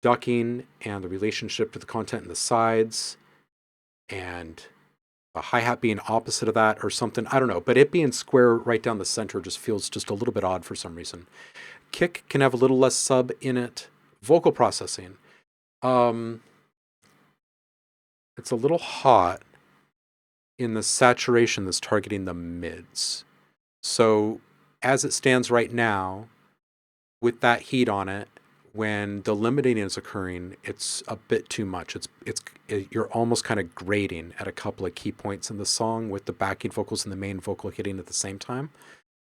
ducking and the relationship to the content in the sides and a hi-hat being opposite of that or something. I don't know, but it being square right down the center just feels just a little bit odd for some reason. Kick can have a little less sub in it. Vocal processing. It's a little hot in the saturation that's targeting the mids. So as it stands right now, with that heat on it, when the limiting is occurring, it's a bit too much. You're almost kind of grading at a couple of key points in the song with the backing vocals and the main vocal hitting at the same time.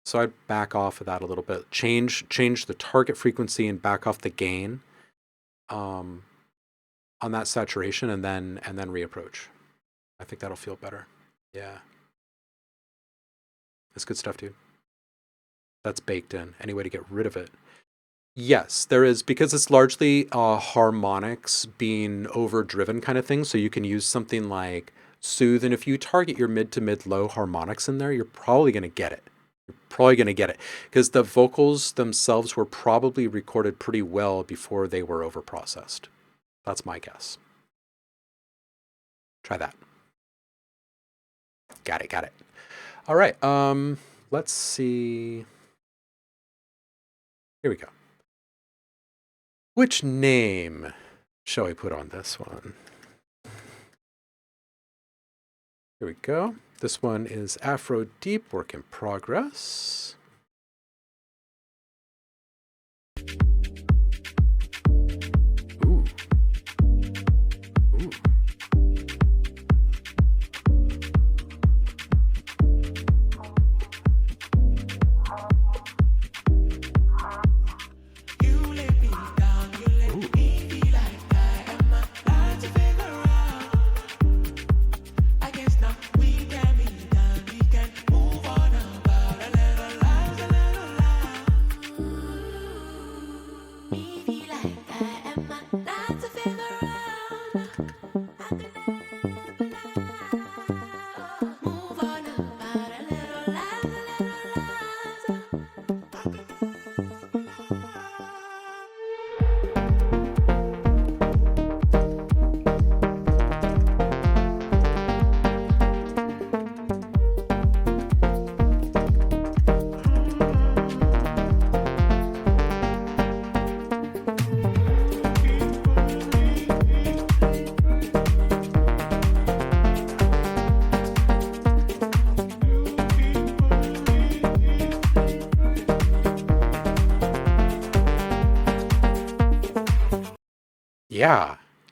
So I'd back off of that a little bit. Change the target frequency and back off the gain on that saturation, and then reapproach. I think that'll feel better. Yeah, that's good stuff, dude. That's baked in. Any way to get rid of it? Yes, there is, because it's largely harmonics being overdriven kind of thing. So you can use something like soothe, and if you target your mid to mid low harmonics in there, you're probably going to get it. You're probably going to get it because the vocals themselves were probably recorded pretty well before they were overprocessed. That's my guess. Try that. Got it. All right. Let's see. Here we go. Which name shall we put on this one? Here we go. This one is Afro Deep, work in progress. Ooh. Ooh.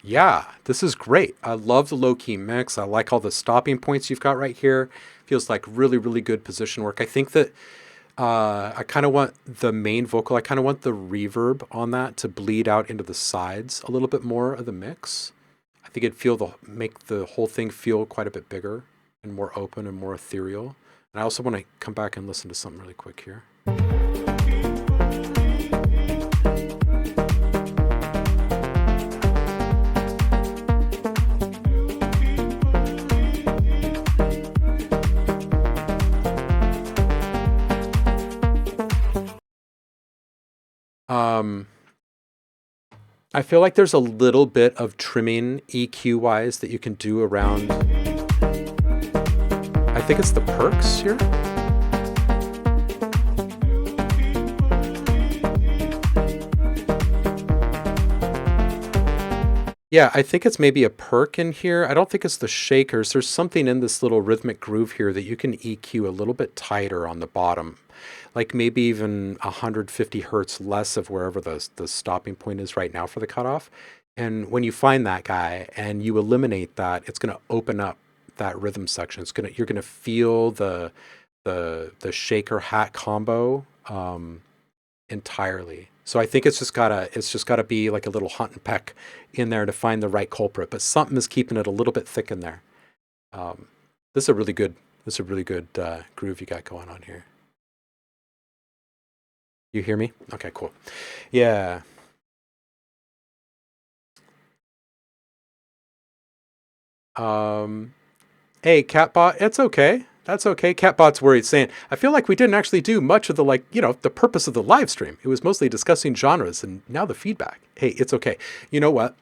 Yeah, this is great. I love the low-key mix. I like all the stopping points you've got right here. Feels like really, really good position work. I think that I kind of want the main vocal, I kind of want the reverb on that to bleed out into the sides a little bit more of the mix. I think it'd make the whole thing feel quite a bit bigger and more open and more ethereal. And I also want to come back and listen to something really quick here. I feel like there's a little bit of trimming EQ-wise that you can do around. I think it's the perks here. Yeah, I think it's maybe a perk in here. I don't think it's the shakers. There's something in this little rhythmic groove here that you can EQ a little bit tighter on the bottom. Like maybe even 150 hertz less of wherever the stopping point is right now for the cutoff. And when you find that guy and you eliminate that, it's going to open up that rhythm section. You're going to feel the shaker hat combo entirely. So I think it's just gotta be like a little hunt and peck in there to find the right culprit. But something is keeping it a little bit thick in there. This is a really good groove you got going on here. You hear me? Okay, cool. Yeah. Hey, Catbot, it's okay. That's okay. Catbot's worried, saying, I feel like we didn't actually do much of the purpose of the live stream. It was mostly discussing genres and now the feedback. Hey, it's okay. You know what?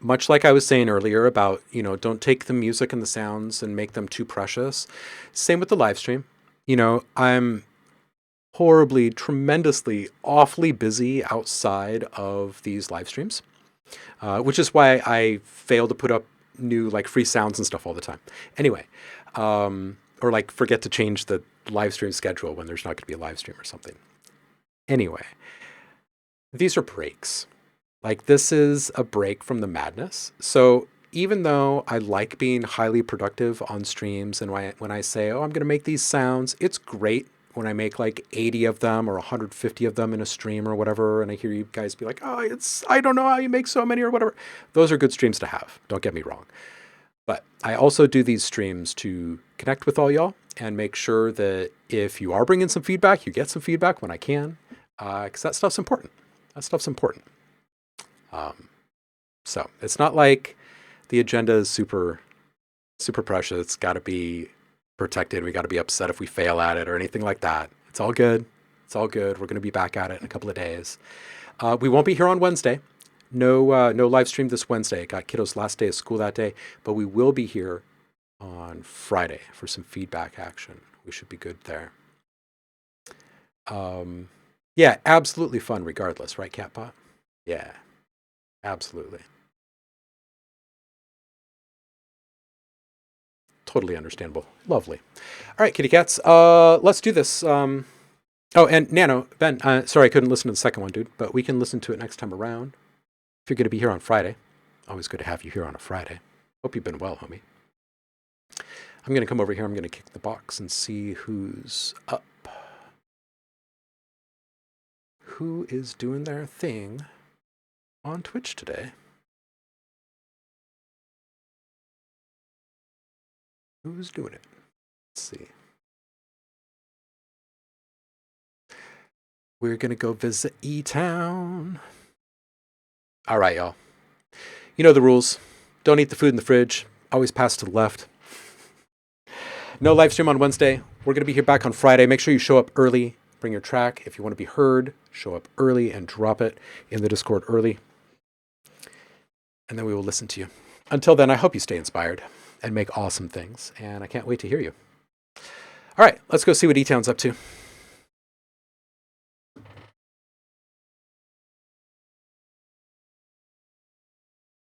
Much like I was saying earlier about, don't take the music and the sounds and make them too precious. Same with the live stream. I'm horribly, tremendously, awfully busy outside of these live streams, which is why I fail to put up new free sounds and stuff all the time. Anyway, or forget to change the live stream schedule when there's not going to be a live stream or something. Anyway, these are breaks. This is a break from the madness. So even though I like being highly productive on streams, and when I say, I'm going to make these sounds, it's great when I make 80 of them or 150 of them in a stream or whatever, and I hear you guys be like, I don't know how you make so many or whatever. Those are good streams to have. Don't get me wrong. But I also do these streams to connect with all y'all and make sure that if you are bringing some feedback, you get some feedback when I can, because that stuff's important. So it's not like the agenda is super, super precious. It's got to be protected. We got to be upset if we fail at it or anything like that. It's all good. We're going to be back at it in a couple of days. We won't be here on Wednesday. No live stream this Wednesday. Got kiddo's last day of school that day, but we will be here on Friday for some feedback action. We should be good there. Yeah, absolutely fun regardless, right, Catbot? Yeah, absolutely. Totally understandable. Lovely. All right, kitty cats. Let's do this. Oh, and Nano, Ben, sorry I couldn't listen to the second one, dude, but we can listen to it next time around. If you're going to be here on Friday, always good to have you here on a Friday. Hope you've been well, homie. I'm going to come over here. I'm going to kick the box and see who's up. Who is doing their thing on Twitch today? Who's doing it? Let's see. We're going to go visit E-Town. All right, y'all. You know the rules. Don't eat the food in the fridge. Always pass to the left. No live stream on Wednesday. We're going to be here back on Friday. Make sure you show up early. Bring your track. If you want to be heard, show up early and drop it in the Discord early. And then we will listen to you. Until then, I hope you stay inspired and make awesome things. And I can't wait to hear you. All right, let's go see what E-Town's up to.